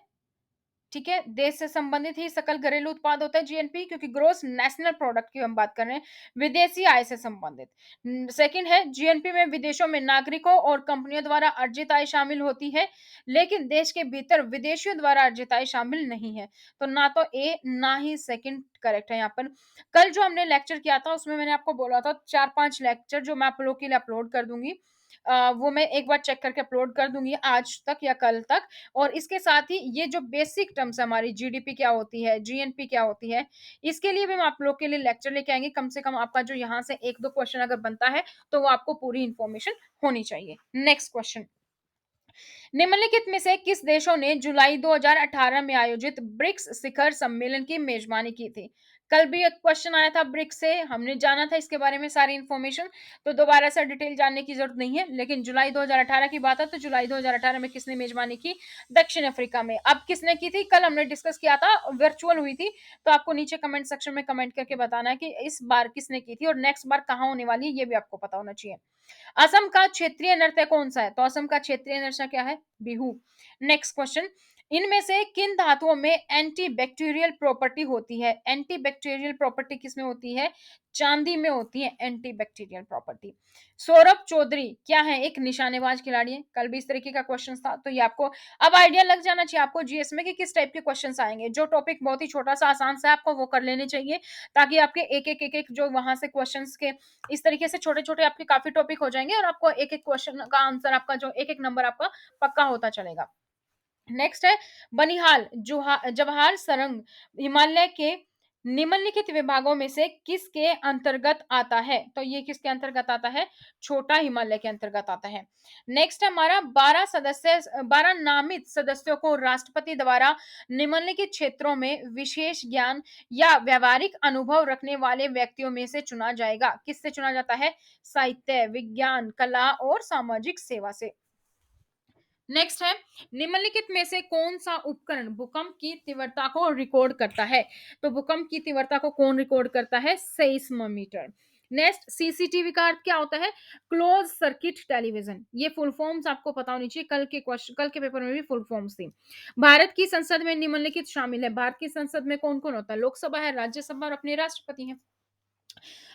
ठीक है, देश से संबंधित ही सकल घरेलू उत्पाद होता है जीएनपी, क्योंकि ग्रोस नेशनल प्रोडक्ट की हम बात कर रहे हैं, विदेशी आय से संबंधित। सेकंड है, जीएनपी में विदेशों में नागरिकों और कंपनियों द्वारा अर्जित आय शामिल होती है, लेकिन देश के भीतर विदेशियों द्वारा अर्जित आय शामिल नहीं है। तो ना तो ए ना ही सेकंड करेक्ट है यहाँ पर। कल जो हमने लेक्चर किया था उसमें मैंने आपको बोला था 4-5 लेक्चर जो मैं आप लोगों के लिए अपलोड कर दूंगी, वो मैं एक बार चेक करके अपलोड कर दूंगी आज तक या कल तक। और इसके साथ ही ये जो बेसिक टर्म्स हमारी जीडीपी क्या होती है, जीएनपी क्या होती है, इसके लिए भी हम आप लोग के लिए लेक्चर लेके आएंगे। कम से कम आपका जो यहाँ से 1-2 क्वेश्चन अगर बनता है तो वो आपको पूरी इंफॉर्मेशन होनी चाहिए। नेक्स्ट क्वेश्चन, निम्नलिखित में से किस देशों ने जुलाई 2018 में आयोजित ब्रिक्स शिखर सम्मेलन की मेजबानी की थी? कल भी एक क्वेश्चन आया था ब्रिक्स से, हमने जाना था इसके बारे में सारी इंफॉर्मेशन, तो दोबारा से डिटेल जानने की जरूरत नहीं है। लेकिन जुलाई 2018 की बात है, तो जुलाई 2018 में किसने मेजबानी की? दक्षिण अफ्रीका में। अब किसने की थी, कल हमने डिस्कस किया था, वर्चुअल हुई थी। तो आपको नीचे कमेंट सेक्शन में कमेंट करके बताना है कि इस बार किसने की थी और नेक्स्ट बार कहाँ होने वाली है, ये भी आपको पता होना चाहिए। असम का क्षेत्रीय नृत्य कौन सा है? तो असम का क्षेत्रीय नृत्य क्या है? बिहू। नेक्स्ट क्वेश्चन, इनमें से किन धातुओं में एंटीबैक्टीरियल प्रॉपर्टी होती है? एंटीबैक्टीरियल प्रॉपर्टी किसमें होती है? चांदी में होती है एंटीबैक्टीरियल प्रॉपर्टी। सौरभ चौधरी क्या है? एक निशानेबाज खिलाड़ी है। कल भी इस तरीके का क्वेश्चन था, तो ये आपको अब आइडिया लग जाना चाहिए आपको जीएस में कि किस टाइप के क्वेश्चंस आएंगे। जो टॉपिक बहुत ही छोटा सा आसान सा है, आपको वो कर लेने चाहिए, ताकि आपके एक एक जो वहां से क्वेश्चंस के इस तरीके से छोटे छोटे आपके काफी टॉपिक हो जाएंगे, और आपको एक एक क्वेश्चन का आंसर, आपका जो एक एक नंबर आपका पक्का होता चलेगा। नेक्स्ट है बनिहाल जवाहर सरंग हिमालय के निम्नलिखित विभागों में से किसके अंतर्गत आता है? तो ये किसके अंतर्गत आता है? छोटा हिमालय के अंतर्गत आता है। नेक्स्ट हमारा 12 नामित सदस्यों को राष्ट्रपति द्वारा निम्नलिखित क्षेत्रों में विशेष ज्ञान या व्यवहारिक अनुभव रखने वाले व्यक्तियों में से चुना जाएगा। किससे चुना जाता है? साहित्य, विज्ञान, कला और सामाजिक सेवा से। नेक्स्ट है निम्नलिखित में से कौन सा उपकरण भूकंप की तीव्रता को रिकॉर्ड करता है? तो भूकंप की तीव्रता को कौन रिकॉर्ड करता है? सेismometer। नेक्स्ट सीसीटीवी का अर्थ क्या होता है? Close circuit television. ये फुल फॉर्म्स आपको पता होनी चाहिए, कल के क्वेश्चन, कल के पेपर में भी फुल फॉर्म्स थी। भारत की संसद में निम्नलिखित शामिल है। भारत की संसद में कौन कौन होता है? लोकसभा है, राज्यसभा और अपने राष्ट्रपति हैं।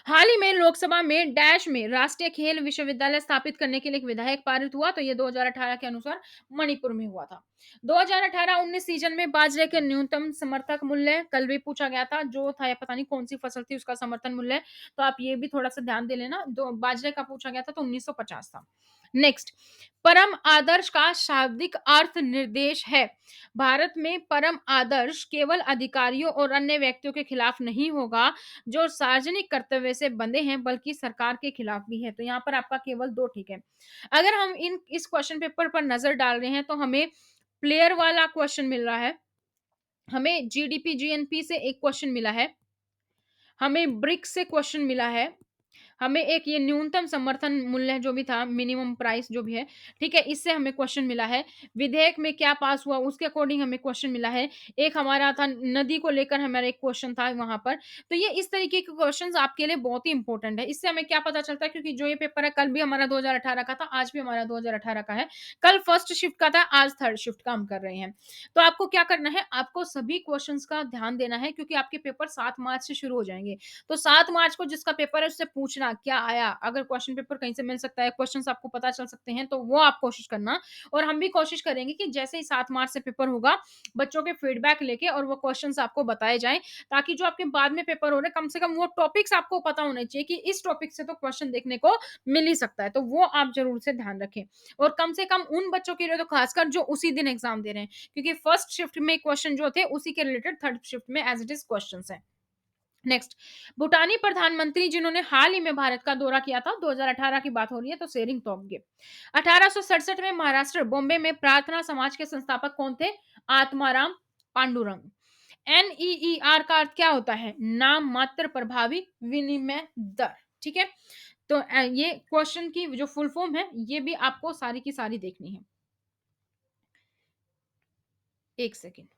हाल ही में लोकसभा में डैश में राष्ट्रीय खेल विश्वविद्यालय स्थापित करने के लिए एक विधेयक पारित हुआ, तो ये 2018 के अनुसार मणिपुर में हुआ था। 2018-19 सीजन में बाजरे के न्यूनतम समर्थक मूल्य कल भी पूछा गया था, जो था, या पता नहीं कौन सी फसल थी उसका समर्थन मूल्य, तो आप ये भी थोड़ा सा ध्यान दे लेना। दो बाजरे का पूछा गया था तो 1950 था। नेक्स्ट, परम आदर्श का शाब्दिक अर्थ निर्देश है। भारत में परम आदर्श केवल अधिकारियों और अन्य व्यक्तियों के खिलाफ नहीं होगा जो सार्वजनिक कर्तव्य से बंधे हैं, बल्कि सरकार के खिलाफ भी है। तो यहाँ पर आपका केवल दो ठीक है। अगर हम इन इस क्वेश्चन पेपर पर नजर डाल रहे हैं, तो हमें प्लेयर वाला क्वेश्चन मिल रहा है, हमें जीडीपी जीएनपी से एक क्वेश्चन मिला है, हमें ब्रिक्स से क्वेश्चन मिला है, हमें एक ये न्यूनतम समर्थन मूल्य जो भी था, मिनिमम प्राइस जो भी है, ठीक है, इससे हमें क्वेश्चन मिला है। विधेयक में क्या पास हुआ उसके अकॉर्डिंग हमें क्वेश्चन मिला है। एक हमारा था नदी को लेकर, हमारा एक क्वेश्चन था वहां पर। तो ये इस तरीके के क्वेश्चंस आपके लिए बहुत ही इंपॉर्टेंट है। इससे हमें क्या पता चलता है, क्योंकि जो ये पेपर है कल भी हमारा 2018 का था, आज भी हमारा 2018 का है। कल फर्स्ट शिफ्ट का था, आज थर्ड शिफ्ट का हम कर रहे हैं। तो आपको क्या करना है, आपको सभी क्वेश्चंस का ध्यान देना है, क्योंकि आपके पेपर 7 मार्च से शुरू हो जाएंगे। तो 7 मार्च को जिसका पेपर है उससे पूछना क्या आया, अगर क्वेश्चन पेपर कहीं से मिल सकता है, क्वेश्चंस आपको पता चल सकते हैं, तो वो आप कोशिश करना। और हम भी कोशिश करेंगे कि जैसे ही 7 मार्च से पेपर होगा, बच्चों के फीडबैक लेके और वो क्वेश्चंस आपको बताए जाएं, ताकि जो आपके बाद में पेपर हो रहे कम से कम वो टॉपिक्स आपको पता होने चाहिए कि इस टॉपिक से तो क्वेश्चन देखने को मिल ही सकता है। तो वो आप जरूर से ध्यान रखें, और कम से कम उन बच्चों के लिए तो खासकर जो उसी दिन एग्जाम दे रहे हैं, क्योंकि फर्स्ट शिफ्ट में क्वेश्चन जो थे उसी के रिलेटेड थर्ड शिफ्ट में एज इट इज क्वेश्चन है। नेक्स्ट, भूटानी प्रधानमंत्री जिन्होंने हाल ही में भारत का दौरा किया था, 2018 की बात हो रही है, तो सेरिंग तोब्गे। 1867 में महाराष्ट्र बॉम्बे में प्रार्थना समाज के संस्थापक कौन थे? आत्माराम पांडुरंग। NEER का अर्थ क्या होता है? नाम मात्र प्रभावी विनिमय दर। ठीक है, तो ये क्वेश्चन की जो फुल फॉर्म है, ये भी आपको सारी की सारी देखनी है। एक सेकेंड।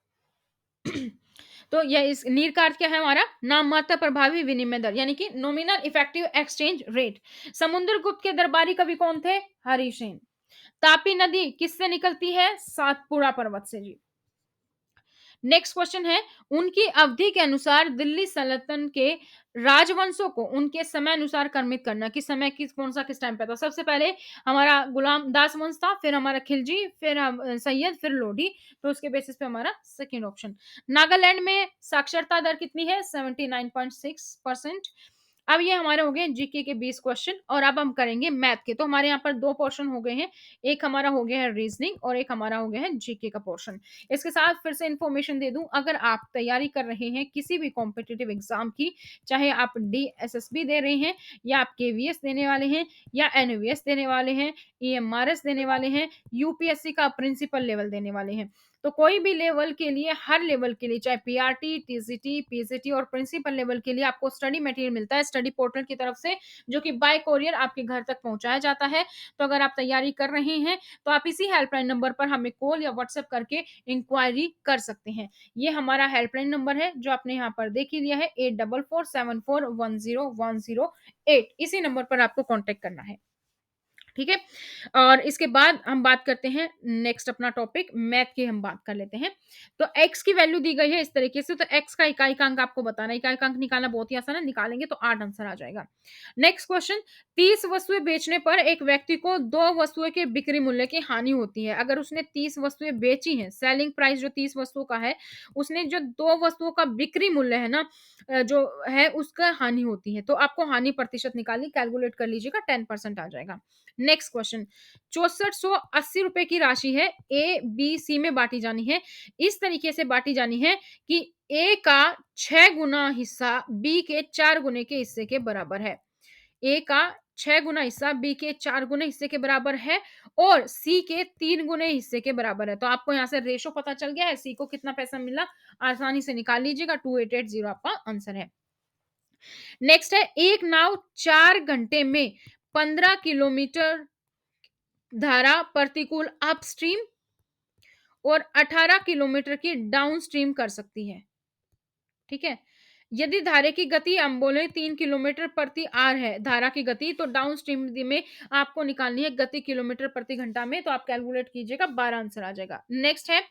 तो यह इस नीर का अर्थ क्या है हमारा? नाम मात्र प्रभावी विनिमय दर, यानी कि nominal effective exchange rate. Samudragupta के दरबारी कवि कौन थे? हरिसेन। तापी नदी किससे निकलती है? सातपुड़ा पर्वत से जी। नेक्स्ट क्वेश्चन है, उनकी अवधि के अनुसार दिल्ली सल्तनत के राजवंशों को उनके समय अनुसार क्रमित करना, किस समय किस कौन सा किस टाइम पे था? सबसे पहले हमारा गुलाम दास वंश था, फिर हमारा खिलजी, फिर सैयद, फिर लोधी। तो उसके बेसिस पे हमारा सेकेंड ऑप्शन। नागालैंड में साक्षरता दर कितनी है? 79.6%। अब ये हमारे हो गए जीके के 20 क्वेश्चन, और अब हम करेंगे मैथ के। तो हमारे यहाँ पर दो पोर्शन हो गए हैं, एक हमारा हो गया है रीजनिंग और एक हमारा हो गया है जीके का पोर्शन। इसके साथ फिर से इंफॉर्मेशन दे दूं, अगर आप तैयारी कर रहे हैं किसी भी कॉम्पिटिटिव एग्जाम की, चाहे आप DSSB दे रहे हैं, या आप KVS देने वाले हैं, या NVS देने वाले हैं, EMRS देने वाले हैं, UPSC का प्रिंसिपल लेवल देने वाले हैं, तो कोई भी लेवल के लिए, हर लेवल के लिए, चाहे PRT, TCT, PCT और प्रिंसिपल लेवल के लिए आपको स्टडी मटेरियल मिलता है स्टडी पोर्टल की तरफ से, जो कि बाय कोरियर आपके घर तक पहुंचाया जाता है। तो अगर आप तैयारी कर रहे हैं, तो आप इसी हेल्पलाइन नंबर पर हमें कॉल या व्हाट्सएप करके इंक्वायरी कर सकते हैं। ये हमारा हेल्पलाइन नंबर है, जो आपने यहाँ पर देख ही लिया है, 8447410108। इसी नंबर पर आपको कॉन्टेक्ट करना है। ठीक है? और इसके बाद हम बात करते हैं नेक्स्ट अपना टॉपिक मैथ की हम बात कर लेते हैं। तो x की वैल्यू दी गई है इस तरीके से, तो x का इकाई-अंक आपको बताना है। इकाई-अंक निकालना बहुत ही आसान है, निकालेंगे तो 8 आंसर आ जाएगा। नेक्स्ट क्वेश्चन, 30 वस्तुएँ बेचने पर एक व्यक्ति को 2 वस्तुओं के बिक्री मूल्य की हानि होती है। अगर उसने 30 वस्तुएँ बेची हैं, सेलिंग प्राइस जो 30 वस्तुओं का है, उसने जो 2 वस्तुओं का बिक्री मूल्य है ना जो है उसका हानि होती है। तो आपको हानि प्रतिशत निकालनी, कैलकुलेट कर लीजिएगा, 10% आ जाएगा। नेक्स्ट क्वेश्चन, 6480 रुपए की राशि है, ए बी सी में बांटी जानी है। इस तरीके से बांटी जानी है कि ए का 6 गुना हिस्सा बी के 4 गुने के हिस्से के बराबर है। ए का 6 गुना हिस्सा बी के 4 गुने हिस्से के बराबर है और सी के 3 गुने हिस्से के बराबर है। तो आपको यहाँ से रेशो पता चल गया है, सी को कितना पैसा मिला, आसानी से निकाल लीजिएगा, 2880 आपका आंसर है। नेक्स्ट है, एक नाव 4 घंटे में 15 किलोमीटर धारा प्रतिकूल अपस्ट्रीम और 18 किलोमीटर की डाउनस्ट्रीम कर सकती है। ठीक है? यदि धारा की गति हम बोले 3 किलोमीटर प्रति आवर है धारा की गति, तो डाउनस्ट्रीम में आपको निकालनी है गति किलोमीटर प्रति घंटा में, तो आप कैलकुलेट कीजिएगा, 12 आंसर आ जाएगा। नेक्स्ट है,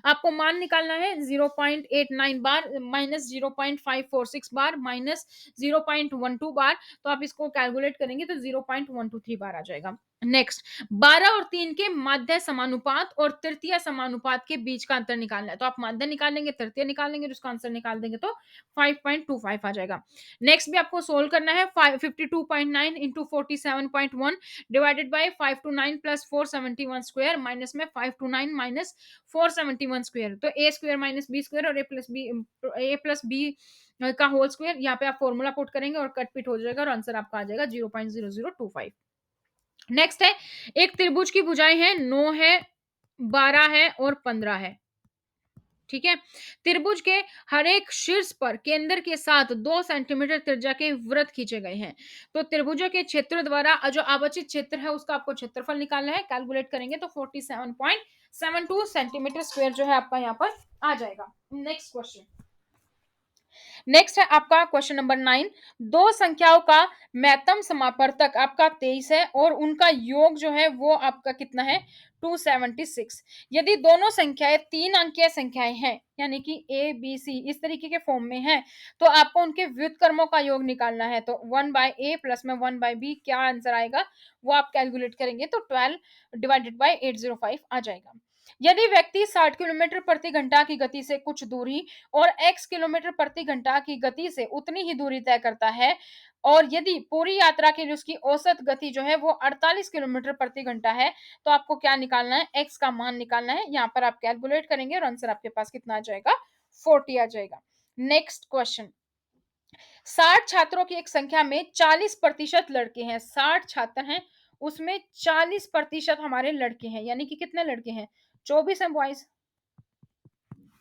आपको मान निकालना है 0.89 बार माइनस 0.546 बार माइनस 0.12 बार, तो आप इसको कैलकुलेट करेंगे तो 0.123 बार आ जाएगा। नेक्स्ट, 12 और 3 के माध्य समानुपात और तृतीय समानुपात के बीच का अंतर निकालना है। तो आप माध्य निकालेंगे, तृतीय निकालेंगे, तो उसका आंसर निकाल देंगे तो 5.25 आ जाएगा। नेक्स्ट भी आपको सोल्व करना है, 52.9 into 47.1 divided by 5 two 9 plus 471 square minus में 5 टू 9 माइनस 471 स्क्वायर, तो A square minus B square और ए प्लस बी का होल स्क्वायर, यहाँ पे आप फॉर्मूला पुट करेंगे और कट पिट हो जाएगा और आंसर आपका आ जाएगा 0.0025। नेक्स्ट है, एक त्रिभुज की भुजाएं हैं 9 है, 12 है और 15 है। ठीक है? त्रिभुज के हर एक शीर्ष पर केंद्र के साथ 2 सेंटीमीटर त्रिज्या के वृत्त खींचे गए हैं। तो त्रिभुजों के क्षेत्र द्वारा जो आवर्चित क्षेत्र है उसका आपको क्षेत्रफल निकालना है, कैलकुलेट करेंगे तो 47.72 सेंटीमीटर स्क्वायर जो है आपका यहाँ पर आ जाएगा। नेक्स्ट क्वेश्चन, नेक्स्ट है आपका क्वेश्चन नंबर 9, दो संख्याओं का महत्तम समापवर्तक आपका 23 है और उनका योग जो है वो आपका कितना है, 276। यदि दोनों संख्याएं 3 अंकीय संख्याएं हैं, यानी कि ए बी सी इस तरीके के फॉर्म में है, तो आपको उनके व्युत्क्रमों का योग निकालना है। तो 1/a प्लस में 1/b क्या आंसर आएगा वो आप कैलकुलेट करेंगे तो 12 डिवाइडेड बाय 805 आ जाएगा। यदि व्यक्ति 60 किलोमीटर प्रति घंटा की गति से कुछ दूरी और x किलोमीटर प्रति घंटा की गति से उतनी ही दूरी तय करता है और यदि पूरी यात्रा के लिए उसकी औसत गति जो है वो 48 किलोमीटर प्रति घंटा है, तो आपको क्या निकालना है, x का मान निकालना है। यहाँ पर आप कैलकुलेट करेंगे और आंसर आपके पास कितना आ जाएगा, 40 आ जाएगा। नेक्स्ट क्वेश्चन, 60 छात्रों की एक संख्या में 40% लड़के हैं, 60 छात्र हैं उसमें 40% हमारे लड़के हैं, यानी कि कितने लड़के हैं, 24 हैं बॉयज।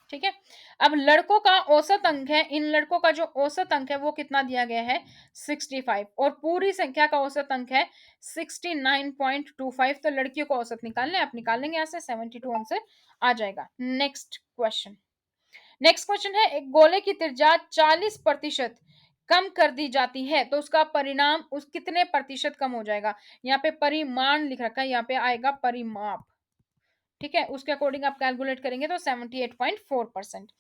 ठीक है, अब लड़कों का औसत अंक है, इन लड़कों का जो औसत अंक है वो कितना दिया गया है, 65 और पूरी संख्या का औसत अंक है 69.25। तो लड़कियों को औसत निकालना है, आप निकाल लेंगे यहाँ से 72 आंसर आ जाएगा। नेक्स्ट क्वेश्चन, नेक्स्ट क्वेश्चन है, एक गोले की त्रिज्या 40% कम कर दी जाती है तो उसका परिणाम उस कितने प्रतिशत कम हो जाएगा, यहाँ पे परिमाण लिख रखा है, यहाँ पे आएगा परिमाप। ठीक है, उसके अकॉर्डिंग आप कैलकुलेट करेंगे तो 78.4%।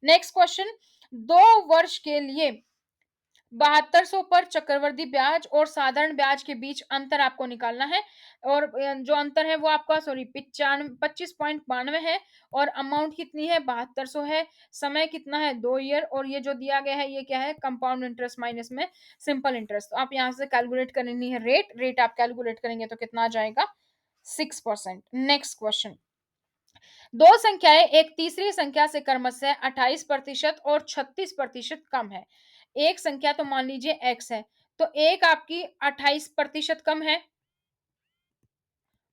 नेक्स्ट क्वेश्चन, 2 वर्ष के लिए 7200 पर चक्रवृद्धि ब्याज और साधारण ब्याज के बीच अंतर आपको निकालना है और जो अंतर है वो आपका सॉरी 25.92 है और अमाउंट कितनी है, 7200 है, समय कितना है, 2 ईयर और ये जो दिया गया है ये क्या है, कंपाउंड इंटरेस्ट माइनस में सिंपल इंटरेस्ट। तो आप यहाँ से कैलकुलेट करनी है रेट, रेट आप कैलकुलेट करेंगे तो कितना आ जाएगा, 6%। नेक्स्ट क्वेश्चन, दो संख्याएं एक तीसरी संख्या से क्रमशः 28% और 36% कम है। एक संख्या तो मान लीजिए x है, तो एक आपकी 28% कम है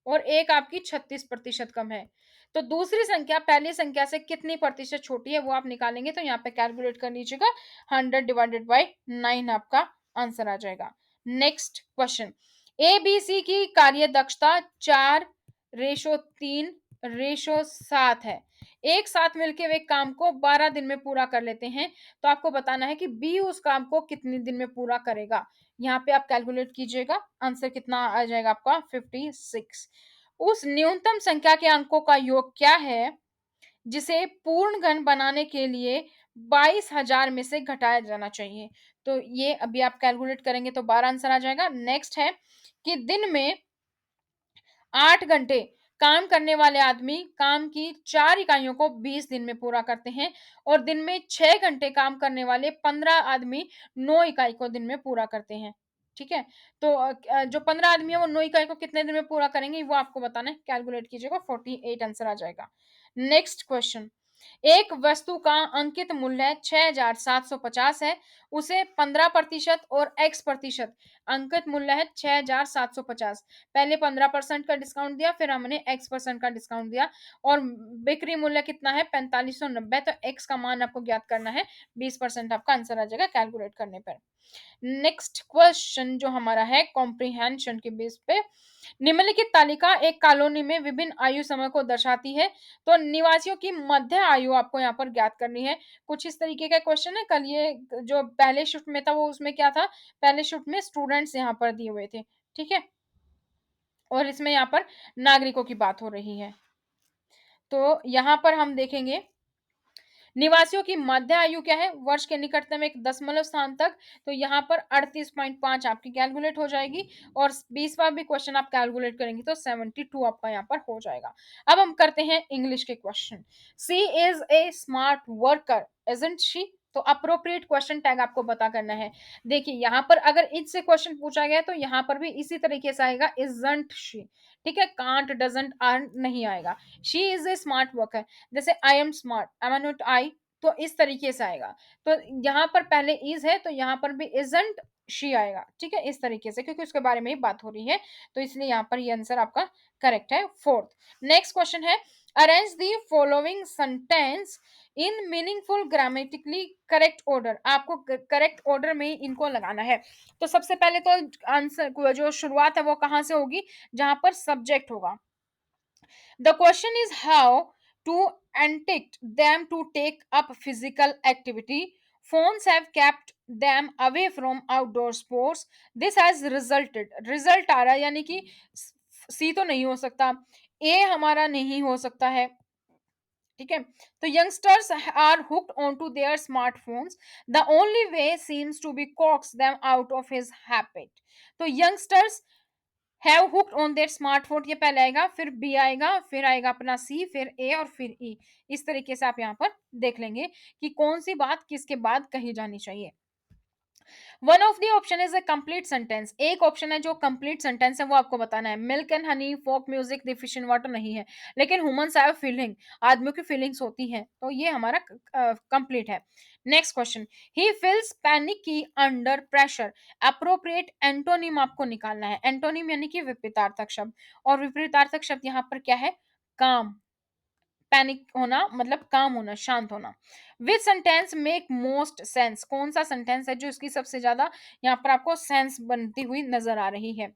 और एक आपकी 36% कम है। तो दूसरी संख्या पहली संख्या से कितनी प्रतिशत छोटी है वो आप निकालेंगे, तो यहाँ पे कैलकुलेट कर लीजिएगा, 100 डिवाइडेड बाय 9 आपका आंसर आ जाएगा। Next question, A B C की कार्य दक्षता 4:3:7 है। एक साथ मिलकर वे काम को 12 दिन में पूरा कर लेते हैं, तो आपको बताना है कि बी उस काम को कितने दिन में पूरा करेगा। यहाँ पे आप कैलकुलेट कीजिएगा, आंसर कितना आ जाएगा आपका 56। उस न्यूनतम संख्या के अंकों का योग क्या है, जिसे पूर्ण घन बनाने के लिए 22,000 में से घटाया जाना चाहिए? तो ये अभी आप कैलकुलेट करेंगे तो 12 आंसर आ जाएगा। नेक्स्ट है कि दिन में 8 घंटे काम करने वाले आदमी काम की 4 इकाइयों को 20 दिन में पूरा करते हैं और दिन में 6 घंटे काम करने वाले 15 आदमी 9 इकाई को दिन में पूरा करते हैं। ठीक है? तो जो 15 आदमी है वो 9 इकाई को कितने दिन में पूरा करेंगे वो आपको बताना है। कैलकुलेट कीजिएगा, 48 आंसर आ जाएगा। नेक्स्ट क्वेश्चन, एक वस्तु का अंकित मूल्य 6,750 है, उसे 15% और x प्रतिशत अंकित मूल्य है 6,750। पहले 15% का डिस्काउंट दिया, फिर हमने x% का डिस्काउंट दिया और बिक्री मूल्य कितना है 4590। तो x का मान आपको ज्ञात करना है, 20% आपका आंसर आ जाएगा कैलकुलेट करने पर। नेक्स्ट क्वेश्चन जो हमारा है कॉम्प्रिहेंशन के बेस पे, निम्नलिखित तालिका एक कॉलोनी में विभिन्न आयु समय को दर्शाती है, तो निवासियों की मध्य आयु आपको यहाँ पर ज्ञात करनी है। कुछ इस तरीके का क्वेश्चन है, कल ये जो पहले शिफ्ट में था वो उसमें क्या था, पहले शिफ्ट में स्टूडेंट्स यहाँ पर दिए हुए थे। ठीक है, और इसमें यहाँ पर नागरिकों की बात हो रही है। तो यहाँ पर हम देखेंगे निवासियों की मध्य आयु क्या है वर्ष के निकटतम एक दशमलव स्थान तक, तो यहाँ पर 38.5 आपकी कैलकुलेट हो जाएगी और 20वां भी क्वेश्चन आप कैलकुलेट करेंगे तो 72 आपका यहाँ पर हो जाएगा। अब हम करते हैं इंग्लिश के question. She is a smart worker isn't she, तो अप्रोप्रिएट क्वेश्चन टैग आपको पता करना है। देखिए यहाँ पर अगर इससे क्वेश्चन पूछा गया तो यहाँ पर भी इसी तरीके से आएगा इजंट शी। ठीक है, कांट डजंट आर नहीं आएगा। She is a smart worker, जैसे I am smart, I am not I, तो इस तरीके से आएगा। तो यहाँ पर पहले इज है तो यहाँ पर भी इजंट शी आएगा। ठीक है, इस तरीके से, क्योंकि उसके बारे में ही बात हो रही है, तो इसलिए यहाँ पर ये आंसर आपका करेक्ट है, फोर्थ। नेक्स्ट क्वेश्चन है, arrange the following sentence in meaningful grammatically correct order. आपको करेक्ट ऑर्डर में इनको लगाना है। तो सबसे पहले तो आंसर जो शुरुआत है वो कहाँ से होगी, जहां पर सब्जेक्ट होगा। The question is how to entict them to take up physical activity. Phones have kept them away from outdoor sports. This has resulted. Result आ रहा है यानी कि सी तो नहीं हो सकता, ए हमारा नहीं हो सकता है। ठीक है, तो youngsters are hooked on to their smartphones, the only way seems to be coax them out of his habit. तो youngsters have hooked on their smartphone, ये पहले आएगा, फिर बी आएगा, फिर आएगा अपना सी, फिर ए और फिर ई। इस तरीके से आप यहाँ पर देख लेंगे कि कौन सी बात किसके बाद कही जानी चाहिए। One of the option is a complete sentence, एक ऑप्शन है जो कंप्लीट सेंटेंस है वो आपको बताना है। Milk and honey, folk music, the fish in water नहीं है, लेकिन ह्यूमंस हैव फीलिंग, आदमियों की फीलिंग्स होती हैं, तो ये हमारा कंप्लीट है। Next question, he feels panicky under pressure. Appropriate antonym आपको निकालना है। एंटोनिम यानी कि विपरीतार्थक शब्द, और विपरीतार्थक शब्द यहाँ पर क्या है, काम। पैनिक होना मतलब काम होना, शांत होना। विच सेंटेंस मेक मोस्ट सेंस, कौन सा सेंटेंस है जो इसकी सबसे ज्यादा यहाँ पर आपको सेंस बनती हुई नजर आ रही है।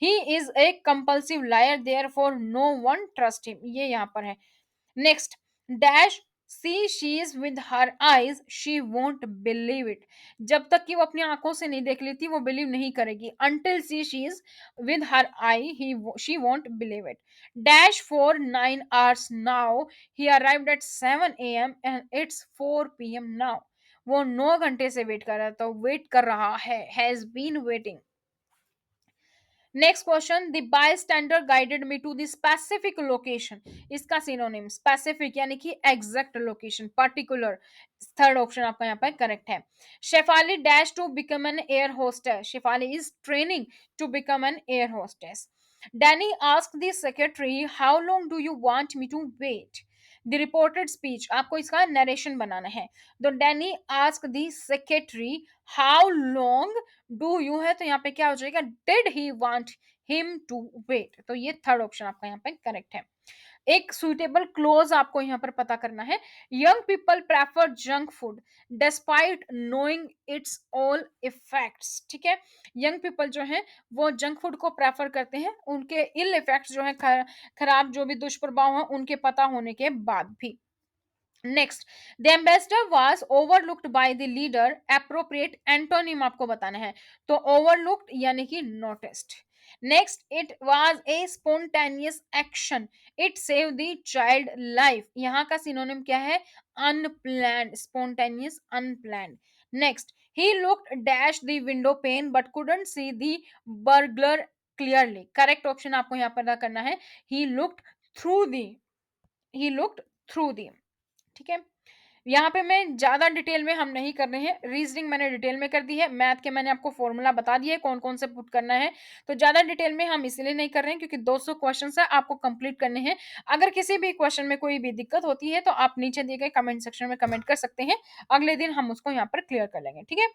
He is a compulsive liar therefore no one trust him, ये यहाँ पर है। Next, dash C she is with her eyes she won't believe it, जब तक कि वो अपनी आंखों से नहीं देख लेती वो बिलीव नहीं करेगी। Until C she is with her eye he she won't believe it. Dash for 9 hours now he arrived at 7 AM and it's 4 PM now, वो 9 घंटे से वेट कर रहा था, वेट कर रहा है, has been waiting. Next question, the bystander guided me to the specific location, इसका सिनोनिम स्पेसिफिक यानी कि exact location, particular, third option आपका यहाँ पर करेक्ट है। Shefali dash to become an air hostess, Shefali is training to become an air hostess. Danny asked the secretary how long do you want me to wait, the reported speech, आपको इसका narration बनाना है। तो Danny ask the secretary how long do you है, तो यहाँ पे क्या हो जाएगा, did he want him to wait, तो ये थर्ड ऑप्शन आपका यहाँ पे करेक्ट है। एक सुइटेबल क्लोज आपको यहाँ पर पता करना है। Young people prefer junk food despite knowing it's all effects. ठीक है, यंग पीपल जो है वो जंक फूड को प्रेफर करते हैं, उनके इल इफेक्ट्स जो है, खराब जो भी दुष्प्रभाव है उनके पता होने के बाद भी। Next, the ambassador was overlooked by the leader, appropriate antonym आपको बताना है। तो ओवरलुक्ड यानी कि noticed. Next, it was a spontaneous action, it save the child life, यहाँ का सिनोनिम क्या है? Unplanned, spontaneous unplanned. Next, he looked dash the window pane but couldn't see the burglar clearly. Correct option आपको यहाँ पर करना है, he looked through the, he looked through the. ठीक है, यहाँ पे मैं ज्यादा डिटेल में हम नहीं कर रहे हैं, रीजनिंग मैंने डिटेल में कर दी है, मैथ के मैंने आपको फॉर्मूला बता दिए कौन कौन से पुट करना है। तो ज्यादा डिटेल में हम इसलिए नहीं कर रहे हैं क्योंकि 200 क्वेश्चन है, आपको कंप्लीट करने हैं। अगर किसी भी क्वेश्चन में कोई भी दिक्कत होती है तो आप नीचे दिए गए कमेंट सेक्शन में कमेंट कर सकते हैं, अगले दिन हम उसको यहाँ पर क्लियर कर लेंगे। ठीक है,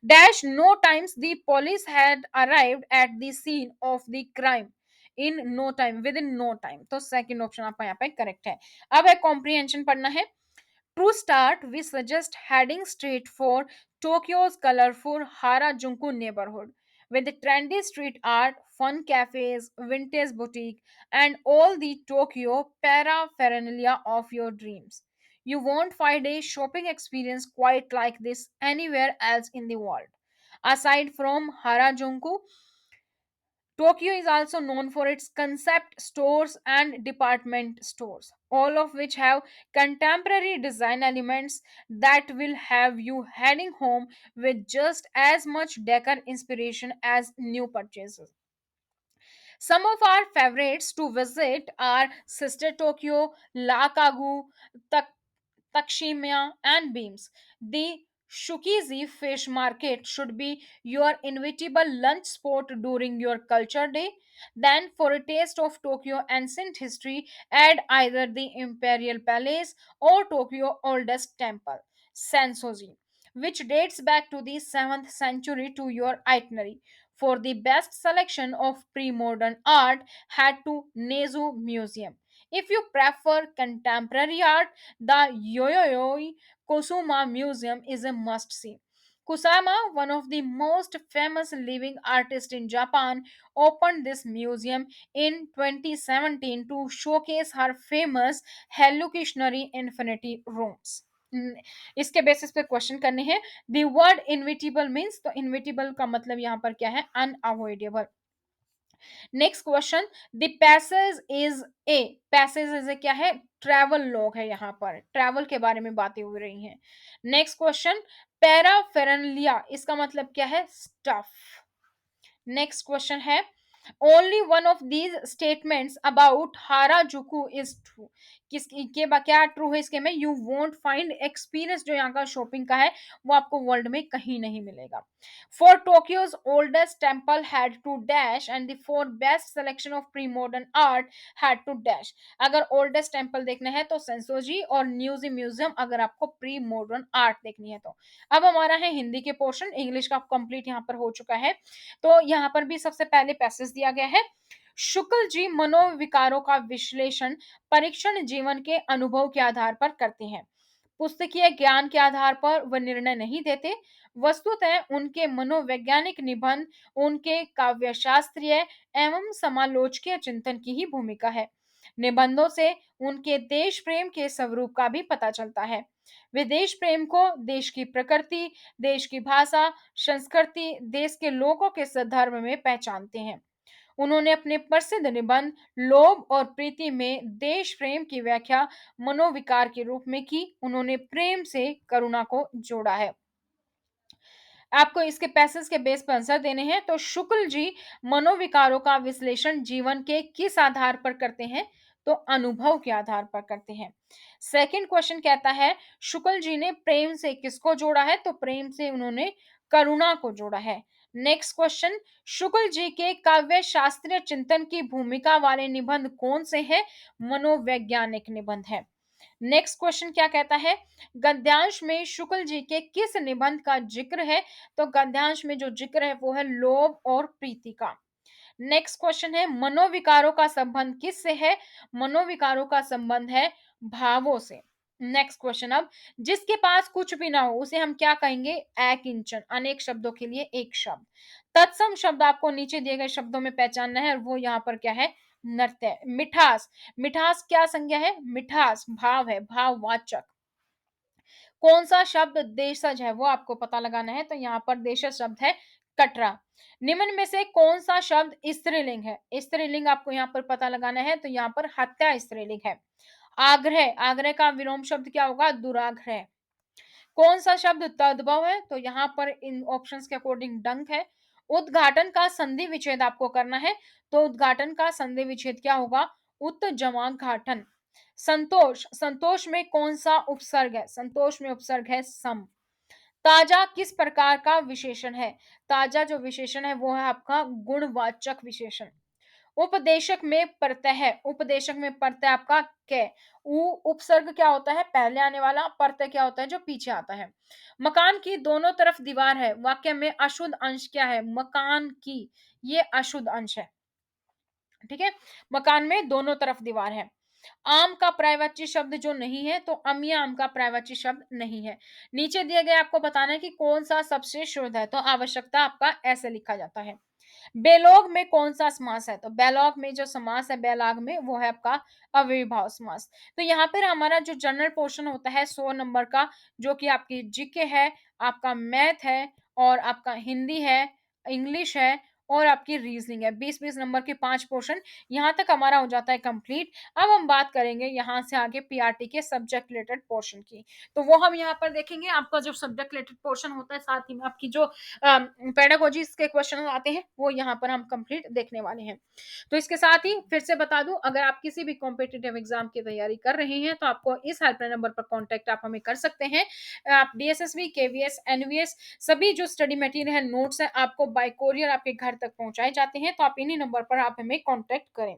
dash no times the police had arrived at the scene of the crime in no time, within no time. तो सेकंड ऑप्शन आपका यहाँ पे करेक्ट है। अब है कॉम्प्रिहेंशन पढ़ना है। To start, we suggest heading straight for Tokyo's colorful Harajuku neighborhood with the trendy street art, fun cafes, vintage boutique, and all the Tokyo paraphernalia of your dreams. You won't find a shopping experience quite like this anywhere else in the world. Aside from Harajuku, Tokyo is also known for its concept stores and department stores, all of which have contemporary design elements that will have you heading home with just as much decor inspiration as new purchases. Some of our favorites to visit are Sister Tokyo, La Kagu, Takshimya, and Beams. The Shukizi Fish Market should be your inevitable lunch spot during your culture day. Then, for a taste of Tokyo ancient history, add either the Imperial Palace or Tokyo oldest temple, Sensoji, which dates back to the 7th century to your itinerary. For the best selection of pre-modern art, head to Nezu Museum. If you prefer contemporary art, the Yoyoyoi Kosuma Museum is a must see. Kusama, one of the most famous living artists in Japan, opened this museum in 2017 to showcase her famous Hellutionary Infinity Rooms. इसके basis पे question करने हैं। The word inevitable means, तो inevitable का मतलब यहाँ पर क्या है? Unavoidable. Next question, the passage is a, passage is a क्या है? ट्रैवल लॉग है, यहाँ पर ट्रैवल के बारे में बातें हो रही हैं। नेक्स्ट क्वेश्चन, पैराफेरनलिया, इसका मतलब क्या है? स्टफ। नेक्स्ट क्वेश्चन है, only one of these statements about Harajuku is true, क्या ट्रू है इसके में? यू वोंट फाइंड एक्सपीरियंस, जो यहाँ का शॉपिंग का है वो आपको वर्ल्ड में कहीं नहीं मिलेगा। For Tokyo's oldest temple head to dash and the for best selection of pre modern art head to dash. अगर ओल्डेस्ट टेम्पल देखना है तो सेंसोजी और न्यूजी म्यूजियम, अगर आपको प्री मॉडर्न आर्ट देखनी है तो। अब हमारा है हिंदी के पोर्शन, इंग्लिश का कंप्लीट यहाँ पर हो चुका है। तो यहाँ पर भी सबसे पहले पैसेज दिया गया है। शुक्ल जी मनोविकारों का विश्लेषण परीक्षण जीवन के अनुभव के आधार पर करते हैं। पुस्तकीय ज्ञान के आधार पर वह निर्णय नहीं देते। वस्तुतः उनके मनोवैज्ञानिक निबंध, उनके काव्यशास्त्रीय एवं समालोचकीय चिंतन की ही भूमिका है। निबंधों से उनके देश प्रेम के स्वरूप का भी पता चलता है। वे देश प्रेम को देश की प्रकृति, देश की भाषा, संस्कृति, देश के लोगों के सद्धर्म में पहचानते हैं। उन्होंने अपने प्रसिद्ध निबंध लोभ और प्रीति में देश प्रेम की व्याख्या मनोविकार के रूप में की। उन्होंने प्रेम से करुणा को जोड़ा है। आपको इसके पैसेज के बेस पर आंसर देने हैं। तो शुक्ल जी मनोविकारों का विश्लेषण जीवन के किस आधार पर करते हैं? तो अनुभव के आधार पर करते हैं। सेकंड क्वेश्चन कहता है, शुक्ल जी ने प्रेम से किसको जोड़ा है? तो प्रेम से उन्होंने करुणा को जोड़ा है। नेक्स्ट क्वेश्चन, शुक्ल जी के काव्य शास्त्रीय चिंतन की भूमिका वाले निबंध कौन से हैं? मनोवैज्ञानिक निबंध है। नेक्स्ट क्वेश्चन क्या कहता है, गद्यांश में शुक्ल जी के किस निबंध का जिक्र है? तो गद्यांश में जो जिक्र है वो है लोभ और प्रीति का। नेक्स्ट क्वेश्चन है, मनोविकारों का संबंध किससे है? मनोविकारों का संबंध है भावों से। नेक्स्ट क्वेश्चन, अब जिसके पास कुछ भी ना हो उसे हम क्या कहेंगे? अकिंचन। अनेक शब्दों के लिए एक शब्द। तत्सम शब्द आपको नीचे दिए गए शब्दों में पहचानना है और वो यहाँ पर क्या है? नृत्य। मिठास, मिठास क्या संज्ञा है? मिठास भाव है, भाववाचक। कौन-सा शब्द देशज है वो आपको पता लगाना है, तो यहाँ पर देशज शब्द है कटरा। निम्न में से कौन-सा शब्द स्त्रीलिंग है? स्त्रीलिंग आपको यहाँ पर पता लगाना है, तो यहाँ पर हत्या स्त्रीलिंग है। आग्रह, आग्रह का विलोम शब्द क्या होगा? दुराग्रह। कौन-सा शब्द तद्भव है? तो यहाँ पर इन ऑप्शंस के अकॉर्डिंग डंक है। उद्घाटन का संधि विच्छेद आपको करना है, तो उद्घाटन का संधि विच्छेद क्या होगा? उत्जमाघाटन। संतोष, संतोष में कौन-सा उपसर्ग है? संतोष में उपसर्ग है सम। ताजा किस प्रकार का विशेषण है? ताजा जो विशेषण है वो है आपका गुणवाचक विशेषण। उपदेशक में प्रत्यय है, उपदेशक में प्रत्यय आपका कै। उपसर्ग क्या होता है? पहले आने वाला। प्रत्यय क्या होता है? जो पीछे आता है। मकान की दोनों तरफ दीवार है, वाक्य में अशुद्ध अंश क्या है? मकान की, ये अशुद्ध अंश है। ठीक है, मकान में दोनों तरफ दीवार है। आम का पर्यायवाची शब्द जो नहीं है, तो अमिया आम का पर्यायवाची शब्द नहीं है। नीचे दिए गए आपको बताना है कि कौन सा सबसे शुद्ध है, तो आवश्यकता आपका ऐसे लिखा जाता है। बेलोग में कौन सा समास है? तो बेलोग में जो समास है बेलाग में, वो है आपका अव्ययीभाव समास। तो यहाँ पर हमारा जो जनरल पोर्शन होता है 100 नंबर का, जो कि आपकी जीके है, आपका मैथ है, और आपका हिंदी है, इंग्लिश है, और आपकी रीजनिंग है। 20-20 नंबर के 5 पोर्शन यहाँ तक हमारा हो जाता है कंप्लीट। अब हम बात करेंगे यहाँ से आगे पीआरटी के सब्जेक्ट रिलेटेड पोर्शन की। तो वो हम यहाँ पर देखेंगे। आपका जो सब्जेक्ट रिलेटेड पोर्शन होता है, साथ ही में आपकी जो पेडागोजीज के क्वेश्चन आते हैं, वो यहाँ पर हम कंप्लीट देखने वाले हैं। तो इसके साथ ही फिर से बता दूं, अगर आप किसी भी कॉम्पिटिटिव एग्जाम की तैयारी कर रहे हैं, तो आपको इस हेल्पलाइन नंबर पर कॉन्टैक्ट आप हमें कर सकते हैं। आप डीएसएसबी, केवीएस, एनवीएस सभी जो स्टडी मटेरियल है, नोट्स है, आपको बाय कोरियर आपके घर तक पहुंचाए जाते हैं। तो आप इन्हीं नंबर पर आप हमें कॉन्टैक्ट करें।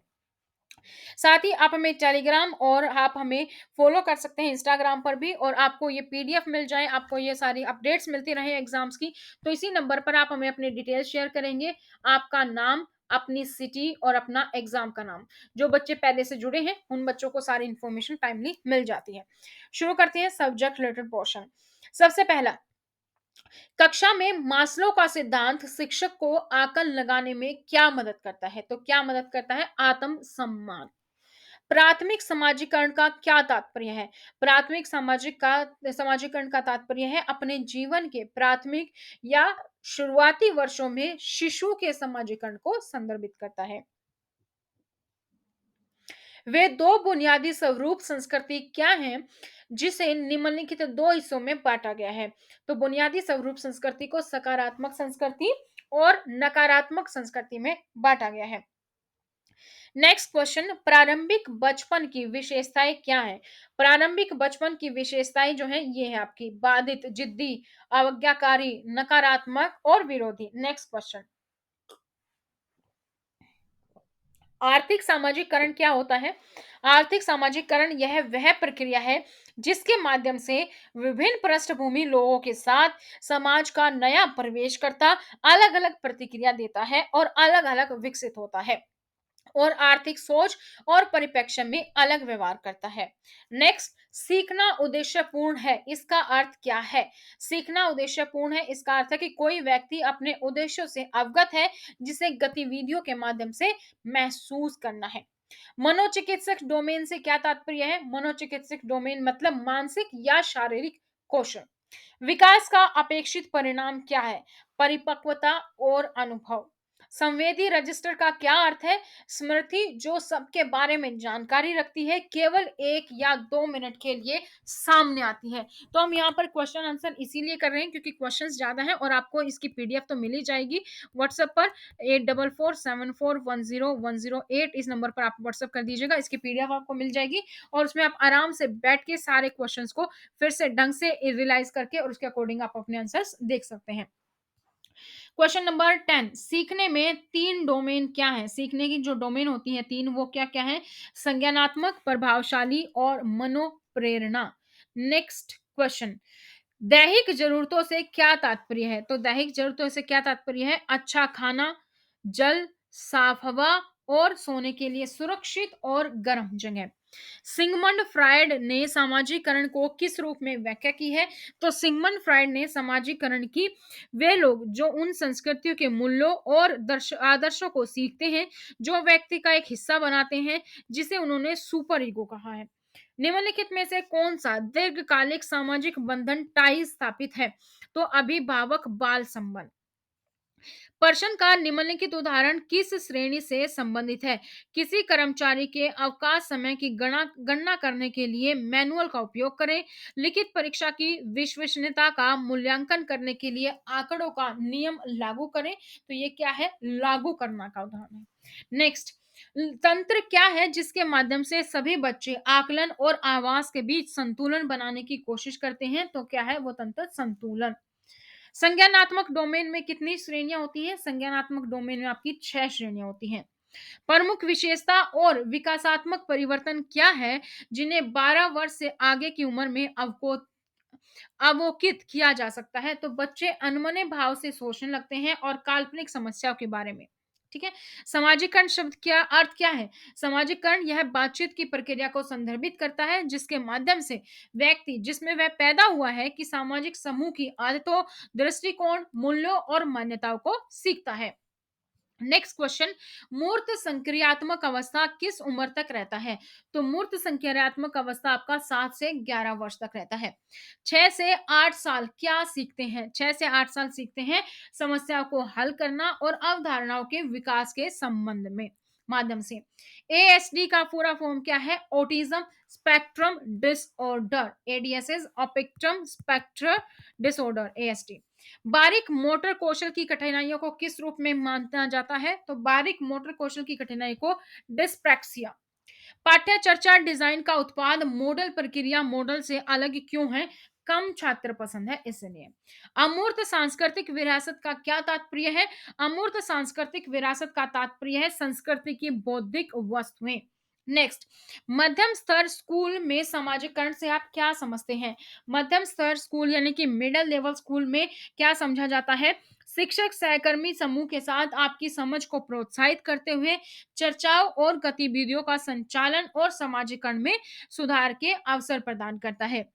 साथ ही आप हमें टेलीग्राम और आप हमें फॉलो कर सकते हैं इंस्टाग्राम पर भी, और आपको ये पीडीएफ मिल जाए, आपको ये सारी अपडेट्स मिलती रहे एग्जाम्स की, तो इसी नंबर पर आप हमें अपने डिटेल्स शेयर करेंगे। आपका नाम, अपनी सिटी और अपना एग्जाम का नाम। जो बच्चे पहले से जुड़े हैं, उन बच्चों को सारी इंफॉर्मेशन टाइमली मिल जाती है। शुरू करते हैं सब्जेक्ट रिलेटेड पोर्शन। सबसे पहला, कक्षा में मास्लो का सिद्धांत शिक्षक को आकलन लगाने में क्या मदद करता है? तो क्या मदद करता है? आत्म सम्मान। प्राथमिक समाजीकरण का क्या तात्पर्य है? प्राथमिक समाजीकरण का तात्पर्य है अपने जीवन के प्राथमिक या शुरुआती वर्षों में शिशु के समाजीकरण को संदर्भित करता है। वे दो बुनियादी स्वरूप संस्कृति क्या हैं, जिसे निम्नलिखित दो हिस्सों में बांटा गया है? तो बुनियादी स्वरूप संस्कृति को सकारात्मक संस्कृति और नकारात्मक संस्कृति में बांटा गया है। नेक्स्ट क्वेश्चन, प्रारंभिक बचपन की विशेषताएं क्या है? प्रारंभिक बचपन की विशेषताएं जो है, ये है आपकी बाधित, जिद्दी, अवज्ञाकारी, नकारात्मक और विरोधी। नेक्स्ट क्वेश्चन, आर्थिक सामाजिकरण क्या होता है? आर्थिक सामाजिकरण यह वह प्रक्रिया है जिसके माध्यम से विभिन्न पृष्ठभूमि लोगों के साथ समाज का नया प्रवेशकर्ता अलग अलग प्रतिक्रिया देता है और अलग अलग विकसित होता है, और आर्थिक सोच और परिप्रेक्ष्य में अलग व्यवहार करता है। नेक्स्ट, सीखना उद्देश्यपूर्ण है, इसका अर्थ क्या है? सीखना उद्देश्यपूर्ण है, इसका अर्थ है कि कोई व्यक्ति अपने उद्देश्यों से अवगत है, जिसे गतिविधियों के माध्यम से महसूस करना है। मनोचिकित्सक डोमेन से क्या तात्पर्य है? मनोचिकित्सक डोमेन मतलब मानसिक या शारीरिक कौशल। विकास का अपेक्षित परिणाम क्या है? परिपक्वता और अनुभव। संवेदी रजिस्टर का क्या अर्थ है? स्मृति जो सबके बारे में जानकारी रखती है, केवल 1 या 2 मिनट के लिए सामने आती है। तो हम यहाँ पर क्वेश्चन आंसर इसीलिए कर रहे हैं क्योंकि क्वेश्चंस ज्यादा हैं, और आपको इसकी पीडीएफ तो मिल ही जाएगी व्हाट्सएप पर। 8447410108 इस नंबर पर आप व्हाट्सएप कर दीजिएगा, इसकी पीडीएफ आपको मिल जाएगी, और उसमें आप आराम से बैठ के सारे क्वेश्चंस को फिर से ढंग से रियलाइज करके और उसके अकॉर्डिंग आप अपने आंसर्स देख सकते हैं। क्वेश्चन नंबर 10, सीखने में 3 डोमेन क्या है? सीखने की जो डोमेन होती है 3, वो क्या क्या है? संज्ञानात्मक, प्रभावशाली और मनोप्रेरणा। नेक्स्ट क्वेश्चन, दैहिक जरूरतों से क्या तात्पर्य है? तो दैहिक जरूरतों से क्या तात्पर्य है? अच्छा खाना, जल, साफ हवा और सोने के लिए सुरक्षित और गर्म जगह। सिगमंड फ्रायड ने सामाजिकरण को किस रूप में व्याख्या की है? तो सिगमंड फ्रायड ने सामाजिकरण की वे लोग जो उन संस्कृतियों के मूल्यों और आदर्शों को सीखते हैं, जो व्यक्ति का एक हिस्सा बनाते हैं, जिसे उन्होंने सुपर ईगो कहा है। निम्नलिखित में से कौन सा दीर्घकालिक सामाजिक बंधन टाई स्थापित है? तो अभिभावक बाल संबंध। प्रश्न का निम्नलिखित उदाहरण किस श्रेणी से संबंधित है? किसी कर्मचारी के अवकाश समय की गणना करने के लिए मैनुअल का उपयोग करें। लिखित परीक्षा की विश्वसनीयता का मूल्यांकन करने के लिए आंकड़ों का नियम लागू करें। तो ये क्या है? लागू करना का उदाहरण है। नेक्स्ट, तंत्र क्या है जिसके माध्यम से सभी बच्चे आकलन और आवास के बीच संतुलन बनाने की कोशिश करते हैं? तो क्या है वो तंत्र? संतुलन। संज्ञानात्मक डोमेन में कितनी श्रेणियां होती हैं? संज्ञानात्मक डोमेन में आपकी 6 श्रेणियां होती हैं। प्रमुख विशेषता और विकासात्मक परिवर्तन क्या है जिन्हें 12 वर्ष से आगे की उम्र में अवोकित किया जा सकता है? तो बच्चे अनमने भाव से सोचने लगते हैं और काल्पनिक समस्याओं के बारे में। ठीक है। सामाजिकरण शब्द क्या अर्थ क्या है? सामाजिकरण यह बातचीत की प्रक्रिया को संदर्भित करता है जिसके माध्यम से व्यक्ति जिसमें वह पैदा हुआ है कि सामाजिक समूह की आदतों, दृष्टिकोण, मूल्यों और मान्यताओं को सीखता है। नेक्स्ट क्वेश्चन, मूर्त संक्रियात्मक अवस्था किस उम्र तक रहता है? तो मूर्त संक्रियात्मक अवस्था आपका 7 से 11 वर्ष तक रहता है। 6 से 8 साल क्या सीखते हैं? 6 से 8 साल सीखते हैं समस्याओं को हल करना और अवधारणाओं के विकास के संबंध में माध्यम से। एएसडी का पूरा फॉर्म क्या है? Autism spectrum disorder. एडीएसएस ऑपिक्ट्रम स्पेक्ट्रम डिसऑर्डर, एएसडी। बारीक मोटर कौशल की कठिनाइयों को किस रूप में माना जाता है? तो बारीक मोटर कौशल की कठिनाई को डिस्प्रैक्सिया। पाठ्य चर्चा डिजाइन का उत्पाद मॉडल प्रक्रिया मॉडल से अलग क्यों है? कम छात्र पसंद है इसलिए। अमूर्त सांस्कृतिक विरासत का क्या तात्पर्य है? अमूर्त सांस्कृतिक विरासत का तात्पर्य है संस्कृति की बौद्धिक वस्तुएं। नेक्स्ट, मध्यम स्तर स्कूल में समाजीकरण से आप क्या समझते हैं? मध्यम स्तर स्कूल यानी कि मिडिल लेवल स्कूल में क्या समझा जाता है? शिक्षक सहकर्मी समूह के साथ आपकी समझ को प्रोत्साहित करते हुए चर्चाओं और गतिविधियों का संचालन और समाजीकरण में सुधार के अवसर प्रदान करता है।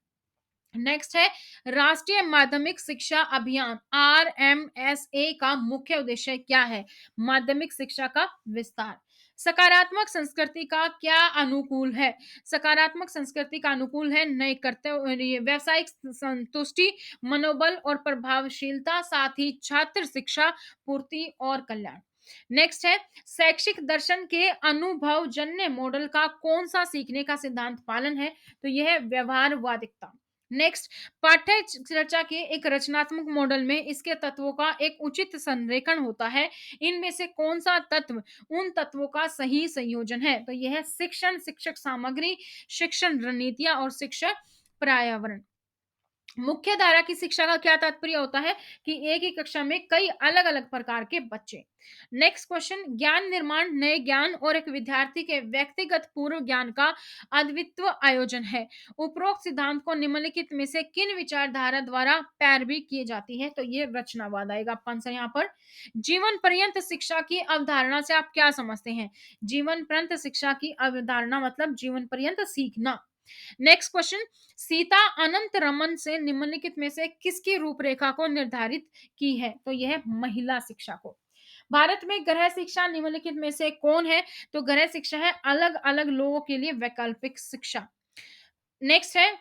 नेक्स्ट है, राष्ट्रीय माध्यमिक शिक्षा अभियान आरएमएसए का मुख्य उद्देश्य क्या है? माध्यमिक शिक्षा का विस्तार। सकारात्मक संस्कृति का क्या अनुकूल है? सकारात्मक संस्कृति का अनुकूल है नए कर्तव्य, व्यावसायिक संतुष्टि, मनोबल और प्रभावशीलता, साथ ही छात्र शिक्षा पूर्ति और कल्याण। नेक्स्ट है, शैक्षिक दर्शन के अनुभवजन्य मॉडल का कौन सा सीखने का सिद्धांत पालन है? तो यह है व्यवहारवादिकता। नेक्स्ट, पाठ्य चर्चा के एक रचनात्मक मॉडल में इसके तत्वों का एक उचित संरेखण होता है। इनमें से कौन सा तत्व उन तत्वों का सही संयोजन है? तो यह है शिक्षण, शिक्षक सामग्री, शिक्षण रणनीतियां और शिक्षक पर्यावरण। मुख्य धारा की शिक्षा का क्या तात्पर्य होता है? कि एक ही कक्षा में कई अलग अलग प्रकार के बच्चे। नेक्स्ट क्वेश्चन, ज्ञान निर्माण नए ज्ञान और एक विद्यार्थी के व्यक्तिगत पूर्व ज्ञान का अद्वितीय आयोजन है। उपरोक्त सिद्धांत को निम्नलिखित में से किन विचारधारा द्वारा पैरवी की जाती है? तो ये रचनावाद आएगा आपका आंसर यहाँ पर। जीवन पर्यंत शिक्षा की अवधारणा से आप क्या समझते हैं? जीवन पर्यंत शिक्षा की अवधारणा मतलब जीवन पर्यंत सीखना। नेक्स्ट क्वेश्चन, सीता अनंत रमन से निम्नलिखित में से किसकी रूपरेखा को निर्धारित की है? तो यह है महिला शिक्षा को। भारत में गृह शिक्षा निम्नलिखित में से कौन है? तो गृह शिक्षा है अलग अलग लोगों के लिए वैकल्पिक शिक्षा। नेक्स्ट है,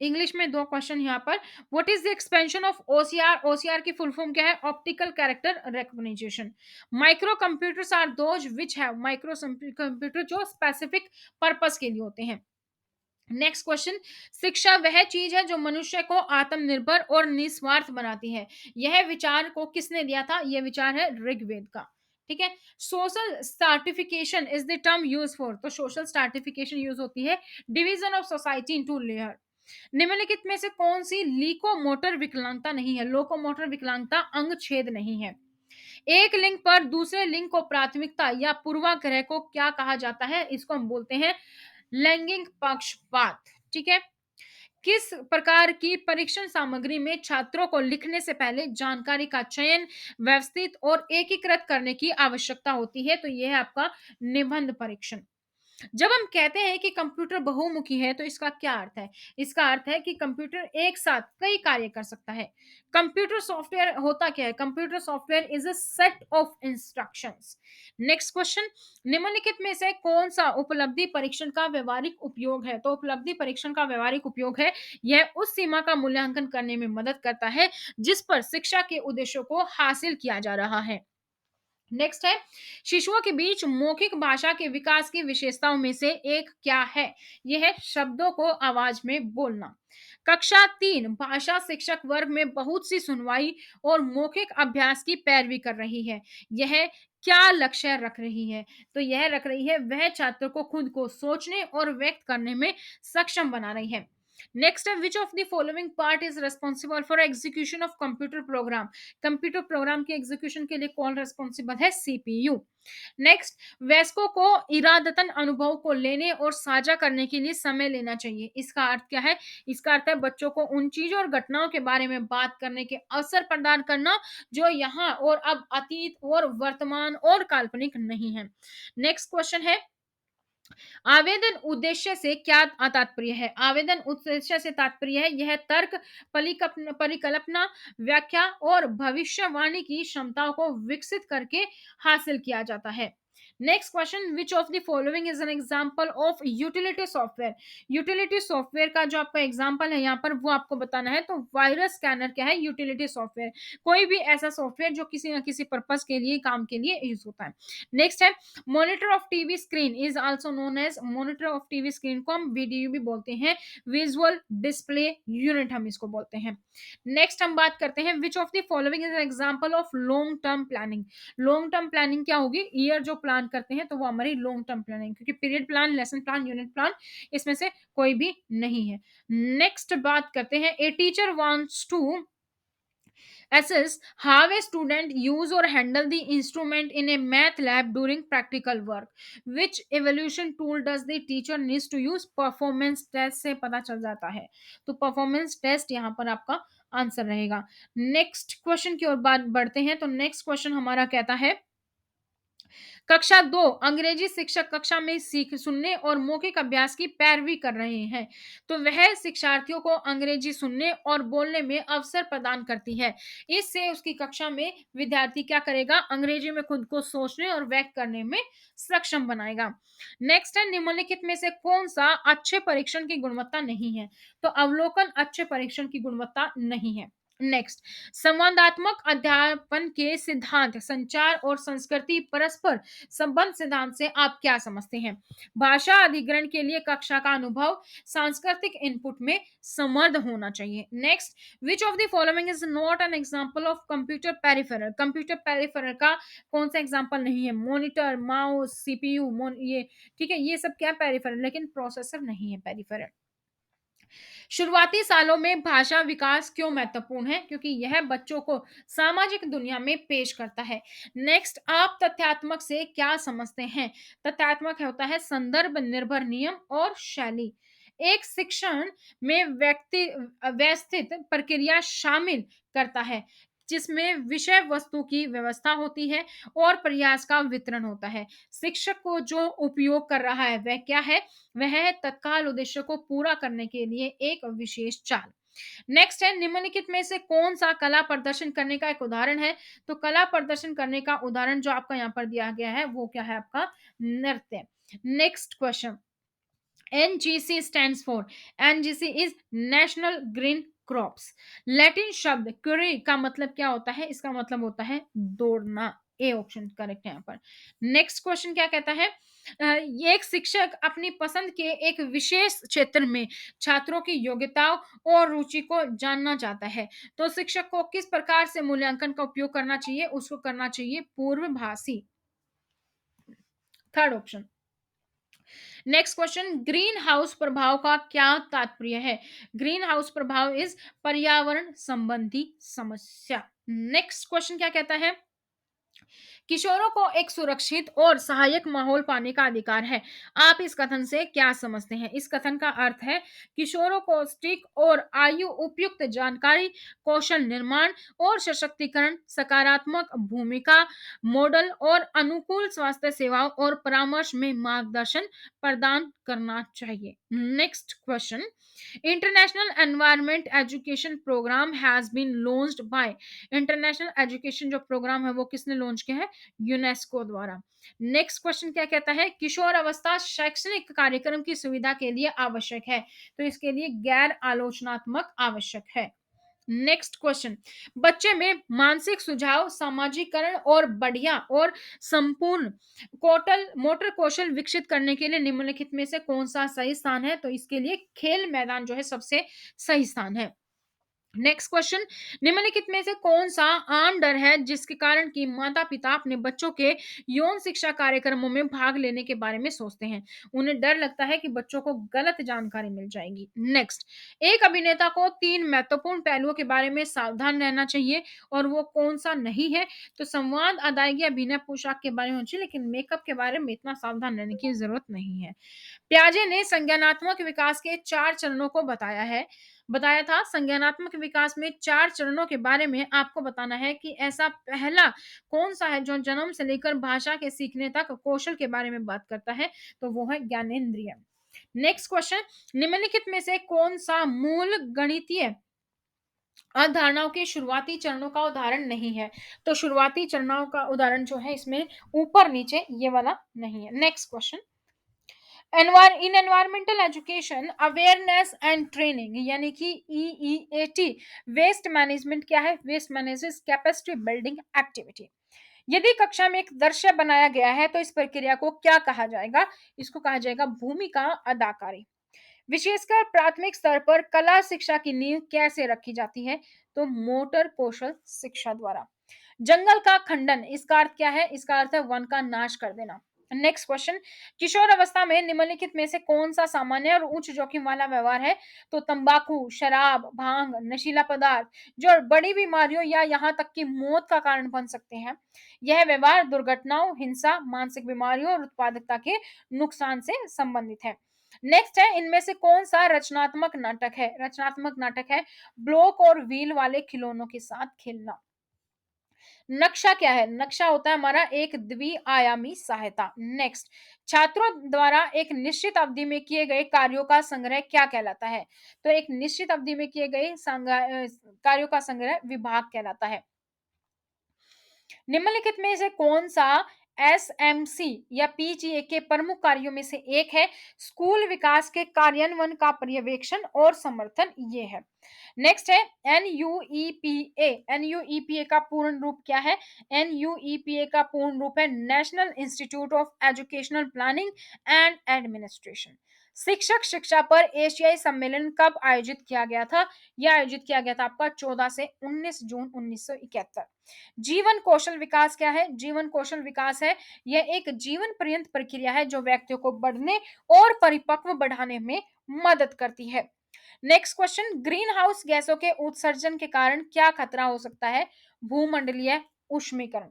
इंग्लिश में दो क्वेश्चन यहाँ पर। What is the expansion of OCR? OCR की फुल फॉर्म क्या है? Optical character recognition. Micro computers are those which have, micro computer जो स्पेसिफिक पर्पस के लिए होते हैं। नेक्स्ट क्वेश्चन, शिक्षा वह चीज है जो मनुष्य को आत्मनिर्भर और निस्वार्थ बनाती है। यह विचार को किसने दिया था? यह विचार है ऋग्वेद का। ठीक है। Social stratification is the term use for, तो सोशल स्ट्रैटिफिकेशन यूज होती है division of society into layer. निम्नलिखित में से कौन सी लीकोमोटर विकलांगता नहीं है? लोकोमोटर विकलांगता अंग छेद नहीं है। एक लिंग पर दूसरे लिंग को प्राथमिकता या पूर्वाग्रह को क्या कहा जाता है? इसको हम बोलते हैं लैंगिक पक्षपात। ठीक है। किस प्रकार की परीक्षण सामग्री में छात्रों को लिखने से पहले जानकारी का चयन, व्यवस्थित और एकीकृत करने की आवश्यकता होती है? तो यह है आपका निबंध परीक्षण। जब हम कहते हैं कि कंप्यूटर बहुमुखी है तो इसका क्या अर्थ है? इसका अर्थ है कि कंप्यूटर एक साथ कई कार्य कर सकता है। कंप्यूटर सॉफ्टवेयर होता क्या है? Computer software is a set of instructions. Next question, निम्नलिखित में से कौन सा उपलब्धि परीक्षण का व्यवहारिक उपयोग है? तो उपलब्धि परीक्षण का व्यवहारिक उपयोग है, यह उस सीमा का मूल्यांकन करने में मदद करता है जिस पर शिक्षा के उद्देश्यों को हासिल किया जा रहा है। नेक्स्ट है, शिशुओं के बीच मौखिक भाषा के विकास की विशेषताओं में से एक क्या है? यह है शब्दों को आवाज में बोलना। कक्षा 3 भाषा शिक्षक वर्ग में बहुत सी सुनवाई और मौखिक अभ्यास की पैरवी कर रही है। यह क्या लक्ष्य रख रही है? तो यह रख रही है वह छात्र को खुद को सोचने और व्यक्त करने में सक्षम बना रही है। नेक्स्ट है, which of the following part is responsible for execution of computer program? Computer program के एग्जीक्यूशन के लिए कौन रिस्पॉन्सिबल है? सीपीयू। नेक्स्ट, वयस्कों को इरादतन अनुभव को लेने और साझा करने के लिए समय लेना चाहिए। इसका अर्थ क्या है? इसका अर्थ है बच्चों को उन चीजों और घटनाओं के बारे में बात करने के अवसर प्रदान करना जो यहाँ और अब अतीत और वर्तमान और काल्पनिक नहीं है। नेक्स्ट क्वेश्चन है, आवेदन उद्देश्य से क्या तात्पर्य है? आवेदन उद्देश्य से तात्पर्य है यह तर्क, परिकल्पना, व्याख्या और भविष्यवाणी की क्षमताओं को विकसित करके हासिल किया जाता है। Next question, which of the following is an example of utility software? Utility software का जो आपका एग्जांपल है यहाँ पर वो आपको बताना है। तो वायरस स्कैनर क्या है? Utility software. कोई भी ऐसा सॉफ्टवेयर जो किसी ना किसी पर्पस के लिए, काम के लिए यूज होता है। नेक्स्ट है, monitor of TV screen is also known as, monitor of TV screen को हम वीडीयू भी बोलते हैं, विजुअल डिस्प्ले यूनिट हम इसको बोलते हैं। नेक्स्ट हम बात करते हैं, which of the following is an example of long term planning? Long term planning क्या होगी? ईयर जो प्लान करते हैं तो वो हमारी लॉन्ग टर्म प्लानिंग, क्योंकि period plan, lesson plan, unit plan इसमें से कोई भी नहीं है। नेक्स्ट बात करते हैं, a teacher wants to assess how a student use or handle the instrument in a math lab during practical work. Which evaluation tool does the teacher needs to use? Performance test से पता चल जाता है। तो performance test यहाँ पर आपका answer रहेगा। नेक्स्ट क्वेश्चन की ओर बात बढ़ते हैं। तो नेक्स्ट क्वेश्चन हमारा कहता है, कक्षा 2 अंग्रेजी शिक्षक कक्षा में सीख, सुनने और मौखिक अभ्यास की पैरवी कर रहे हैं। तो वह शिक्षार्थियों को अंग्रेजी सुनने और बोलने में अवसर प्रदान करती है। इससे उसकी कक्षा में विद्यार्थी क्या करेगा? अंग्रेजी में खुद को सोचने और व्यक्त करने में सक्षम बनाएगा। नेक्स्ट है, निम्नलिखित में से कौन सा अच्छे परीक्षण की गुणवत्ता नहीं है? तो अवलोकन अच्छे परीक्षण की गुणवत्ता नहीं है। नेक्स्ट, संवादात्मक अध्यापन के सिद्धांत, संचार और संस्कृति परस्पर संबंध सिद्धांत से आप क्या समझते हैं? भाषा अधिग्रहण के लिए कक्षा का अनुभव सांस्कृतिक इनपुट में समर्थ होना चाहिए। Next, which of the following is not an example of computer peripheral? Computer peripheral का कौन सा एग्जांपल नहीं है? मॉनिटर, माउस, सीपीयू, ये ठीक है, ये सब क्या पेरिफेरल, लेकिन प्रोसेसर नहीं है पेरिफेरल। शुरुआती सालों में भाषा विकास क्यों महत्वपूर्ण है? क्योंकि यह बच्चों को सामाजिक दुनिया में पेश करता है। नेक्स्ट, आप तथ्यात्मक से क्या समझते हैं? तथ्यात्मक होता है संदर्भ निर्भर नियम और शैली। एक शिक्षण में व्यक्ति व्यवस्थित प्रक्रिया शामिल करता है जिसमें विषय वस्तु की व्यवस्था होती है और प्रयास का वितरण होता है। शिक्षक को जो उपयोग कर रहा है वह क्या है? वह है तत्काल उद्देश्य को पूरा करने के लिए एक विशेष चाल। नेक्स्ट है, निम्नलिखित में से कौन सा कला प्रदर्शन करने का एक उदाहरण है? तो कला प्रदर्शन करने का उदाहरण जो आपका यहाँ पर दिया गया है वो क्या है? आपका नृत्य। Next question, NGC stands for, NGC is national green crops. Latin शब्द क्री का मतलब क्या होता है? इसका मतलब होता है दौड़ना। ए ऑप्शन करेक्ट है यहाँ पर। नेक्स्ट क्वेश्चन क्या कहता है, ये एक शिक्षक अपनी पसंद के एक विशेष क्षेत्र में छात्रों की योग्यताओं और रुचि को जानना चाहता है। तो शिक्षक को किस प्रकार से मूल्यांकन का उपयोग करना चाहिए? उसको करना चाहिए पूर्वभाषी। Third option. Next question, greenhouse प्रभाव का क्या तात्पर्य है? ग्रीन हाउस प्रभाव इज पर्यावरण संबंधी समस्या। नेक्स्ट क्वेश्चन क्या कहता है, किशोरों को एक सुरक्षित और सहायक माहौल पाने का अधिकार है। आप इस कथन से क्या समझते हैं? इस कथन का अर्थ है किशोरों को सटीक और आयु उपयुक्त जानकारी, कौशल निर्माण और सशक्तिकरण, सकारात्मक भूमिका मॉडल और अनुकूल स्वास्थ्य सेवाओं और परामर्श में मार्गदर्शन प्रदान करना चाहिए। Next question, international environment education programme has been launched by, international education जो प्रोग्राम है वो किसने लॉन्च किया है? यूनेस्को द्वारा। नेक्स्ट क्वेश्चन क्या कहता है? किशोर अवस्था शैक्षणिक कार्यक्रम की सुविधा के लिए आवश्यक है, तो इसके लिए गैर आलोचनात्मक आवश्यक है। नेक्स्ट क्वेश्चन, बच्चे में मानसिक सुझाव, सामाजिकरण और बढ़िया और संपूर्ण कोटल मोटर कौशल विकसित करने के लिए निम्नलिखित में से कौन सा सही स्थान है? तो इसके लिए खेल मैदान जो है सबसे सही स्थान है। नेक्स्ट क्वेश्चन, निम्नलिखित में से कौन सा आम डर है जिसके कारण कि माता पिता अपने बच्चों के यौन शिक्षा कार्यक्रमों में भाग लेने के बारे में सोचते हैं? उन्हें डर लगता है कि बच्चों को गलत जानकारी मिल जाएगी। नेक्स्ट, एक अभिनेता को तीन महत्वपूर्ण पहलुओं के बारे में सावधान रहना चाहिए और वो कौन सा नहीं है? तो संवाद, अदायगी, अभिनय, पोशाक के बारे में होना चाहिए, लेकिन मेकअप के बारे में इतना सावधान रहने की जरूरत नहीं है। प्याजे ने संज्ञानात्मक विकास के 4 चरणों को बताया था। संज्ञानात्मक विकास में 4 चरणों के बारे में आपको बताना है कि ऐसा पहला कौन-सा है जो जन्म से लेकर भाषा के सीखने तक कौशल के बारे में बात करता है, तो वो है ज्ञानेंद्रिय। नेक्स्ट क्वेश्चन, निम्नलिखित में से कौन-सा मूल गणितीय अवधारणाओं के शुरुआती चरणों का उदाहरण नहीं है? तो शुरुआती चरणों का उदाहरण जो है इसमें ऊपर-नीचे ये वाला नहीं है। Next question, in environmental education awareness and training यानी कि ईईएटी वेस्ट मैनेजमेंट क्या है? Waste management capacity building activity. यदि कक्षा में एक दृश्य बनाया गया है तो इस प्रक्रिया को क्या कहा जाएगा? इसको कहा जाएगा भूमिका अदाकारी। विशेषकर प्राथमिक स्तर पर कला शिक्षा की नींव कैसे रखी जाती है? तो मोटर कौशल शिक्षा द्वारा। जंगल का खंडन, इसका अर्थ क्या है? इसका अर्थ है वन का नाश कर देना। नेक्स्ट क्वेश्चन, किशोर अवस्था में निम्नलिखित में से कौन सा सामान्य और उच्च जोखिम वाला व्यवहार है? तो तंबाकू, शराब, भांग, नशीला पदार्थ जो बड़ी बीमारियों या यहाँ तक कि मौत का कारण बन सकते हैं। यह व्यवहार दुर्घटनाओं, हिंसा, मानसिक बीमारियों और उत्पादकता के नुकसान से संबंधित है। नेक्स्ट है, इनमें से कौन सा रचनात्मक नाटक है? रचनात्मक नाटक है ब्लॉक और व्हील वाले खिलौनों के साथ खेलना। नक्शा क्या है? नक्शा होता है हमारा एक द्विआयामी सहायता। नेक्स्ट, छात्रों द्वारा एक निश्चित अवधि में किए गए कार्यों का संग्रह क्या कहलाता है? तो एक निश्चित अवधि में किए गए कार्यों का संग्रह विभाग कहलाता है। निम्नलिखित में से कौन सा एसएमसी या पीजीए के प्रमुख कार्यों में से एक है? स्कूल विकास के कार्यान्वयन का पर्यवेक्षण और समर्थन ये है। नेक्स्ट है एनयूईपीए। एनयूईपीए का पूर्ण रूप क्या है? एनयूईपीए का पूर्ण रूप है national institute of educational planning and administration. शिक्षक शिक्षा पर एशियाई सम्मेलन कब आयोजित किया गया था? यह आयोजित किया गया था आपका 14 से 19 जून 1971। जीवन कौशल विकास क्या है? जीवन कौशल विकास है यह एक जीवन पर्यंत प्रक्रिया है जो व्यक्तियों को बढ़ने और परिपक्व बढ़ाने में मदद करती है। नेक्स्ट क्वेश्चन, ग्रीन हाउस गैसों के उत्सर्जन के कारण क्या खतरा हो सकता है? भूमंडलीय उष्मीकरण।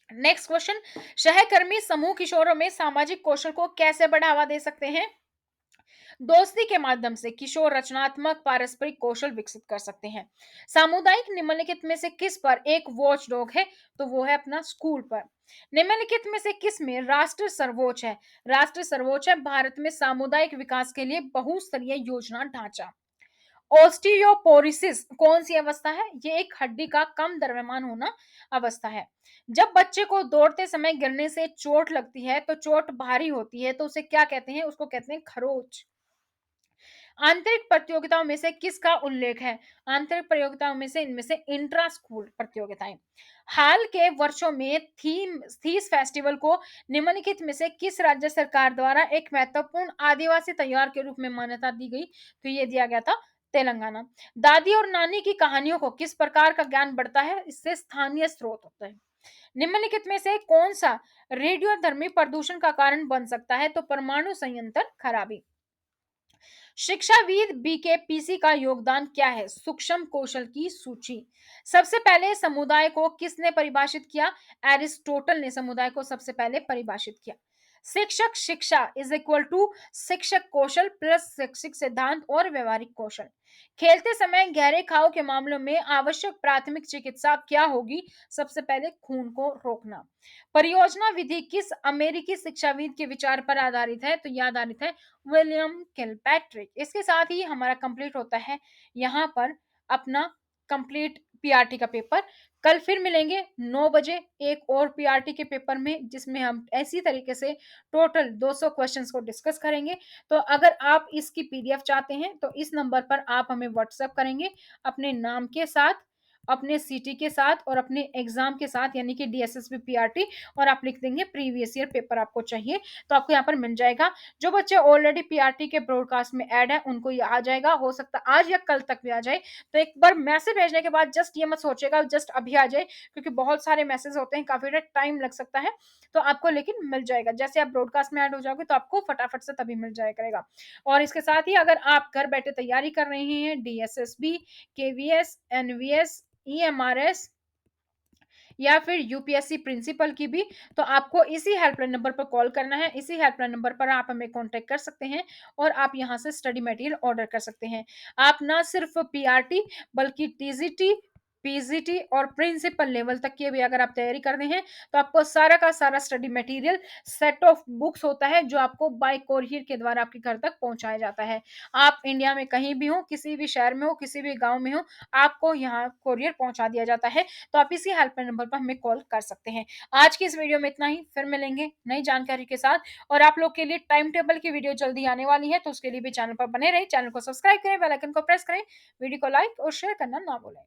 नेक्स्ट क्वेश्चन, सहकर्मी समूह किशोरों में सामाजिक कौशल को कैसे बढ़ावा दे सकते हैं? दोस्ती के माध्यम से किशोर रचनात्मक पारस्परिक कौशल विकसित कर सकते हैं। सामुदायिक निम्नलिखित में से किस पर एक वॉच डॉग है? तो वो है अपना स्कूल पर। निम्नलिखित में से किस में राष्ट्र सर्वोच्च है? राष्ट्र सर्वोच्च है भारत में सामुदायिक विकास के लिए बहुस्तरीय योजना ढांचा। ऑस्टियोपोरोसिस कौन सी अवस्था है? ये एक हड्डी का कम द्रव्यमान होना अवस्था है। जब बच्चे को दौड़ते समय गिरने से चोट लगती है तो चोट भारी होती है तो उसे क्या कहते हैं? उसको कहते हैं खरोच। आंतरिक प्रतियोगिताओं में से किसका उल्लेख है? आंतरिक प्रतियोगिताओं में से इनमें से इंट्रा स्कूल प्रतियोगिताएं। हाल के वर्षों में थीस फेस्टिवल को निम्नलिखित में से किस राज्य सरकार द्वारा एक महत्वपूर्ण आदिवासी त्योहार के रूप में मान्यता दी गई? तो ये दिया गया था तेलंगाना। दादी और नानी की कहानियों को किस प्रकार का ज्ञान बढ़ता है? इससे स्थानीय स्रोत होता है। निम्नलिखित में से कौन सा रेडियोधर्मी प्रदूषण का कारण बन सकता है? तो परमाणु संयंत्र खराबी। शिक्षाविद बीके का योगदान क्या है? सूक्ष्म कौशल की सूची। सबसे पहले समुदाय को किसने परिभाषित किया? एरिस्टोटल ने समुदाय को सबसे पहले परिभाषित किया। शिक्षक शिक्षा इज इक्वल टू शिक्षक कौशल प्लस शैक्षिक सिद्धांत और व्यवहारिक कौशल। खेलते समय गहरे घाव के मामलों में आवश्यक प्राथमिक चिकित्सा क्या होगी? सबसे पहले खून को रोकना। परियोजना विधि किस अमेरिकी शिक्षाविद के विचार पर आधारित है? तो यह आधारित है विलियम किलपैट्रिक। इसके साथ ही हमारा कंप्लीट होता है यहाँ पर अपना कंप्लीट पीआरटी का पेपर। कल फिर मिलेंगे 9 बजे एक और पीआरटी के पेपर में, जिसमें हम ऐसी तरीके से टोटल 200 क्वेश्चंस को डिस्कस करेंगे। तो अगर आप इसकी पीडीएफ चाहते हैं तो इस नंबर पर आप हमें व्हाट्सएप करेंगे अपने नाम के साथ, अपने सिटी के साथ और अपने एग्जाम के साथ, यानी कि डीएसएसबी पीआरटी, और आप लिख देंगे प्रीवियस ईयर पेपर आपको चाहिए, तो आपको यहाँ पर मिल जाएगा। जो बच्चे ऑलरेडी पीआरटी के ब्रॉडकास्ट में ऐड है उनको ये आ जाएगा, हो सकता है आज या कल तक भी आ जाए। तो एक बार मैसेज भेजने के बाद जस्ट ये मत सोचेगा जस्ट अभी आ जाए, क्योंकि बहुत सारे मैसेज होते हैं, काफी टाइम लग सकता है। तो आपको लेकिन मिल जाएगा, जैसे आप ब्रॉडकास्ट में ऐड हो जाओगे तो आपको फटाफट से तभी मिल जाया करेगा। और इसके साथ ही अगर आप घर बैठे तैयारी कर रहे हैं डीएसएसबी, केवीएस, एनवीएस, ईएमआरएस या फिर यूपीएससी प्रिंसिपल की भी, तो आपको इसी हेल्पलाइन नंबर पर कॉल करना है। इसी हेल्पलाइन नंबर पर आप हमें कांटेक्ट कर सकते हैं और आप यहां से स्टडी मटेरियल ऑर्डर कर सकते हैं। आप ना सिर्फ पीआरटी बल्कि टीजीटी, पीजीटी और प्रिंसिपल लेवल तक की भी अगर आप तैयारी कर रहे हैं तो आपको सारा का सारा study material set of books होता है जो आपको बाय कोरियर के द्वारा आपके घर तक पहुंचाया जाता है। आप इंडिया में कहीं भी हो, किसी भी शहर में हो, किसी भी गांव में हो, आपको यहाँ कोरियर पहुंचा दिया जाता है। तो आप इसी हेल्पलाइन नंबर पर हमें कॉल कर सकते हैं। आज की इस वीडियो में इतना ही, फिर मिलेंगे नई जानकारी के साथ। और आप लोग के लिए टाइम टेबल की वीडियो जल्दी आने वाली है, तो उसके लिए भी चैनल पर बने रहे, चैनल को सब्सक्राइब करें, बेल आइकन को प्रेस करें, वीडियो को लाइक और शेयर करना ना भूलें।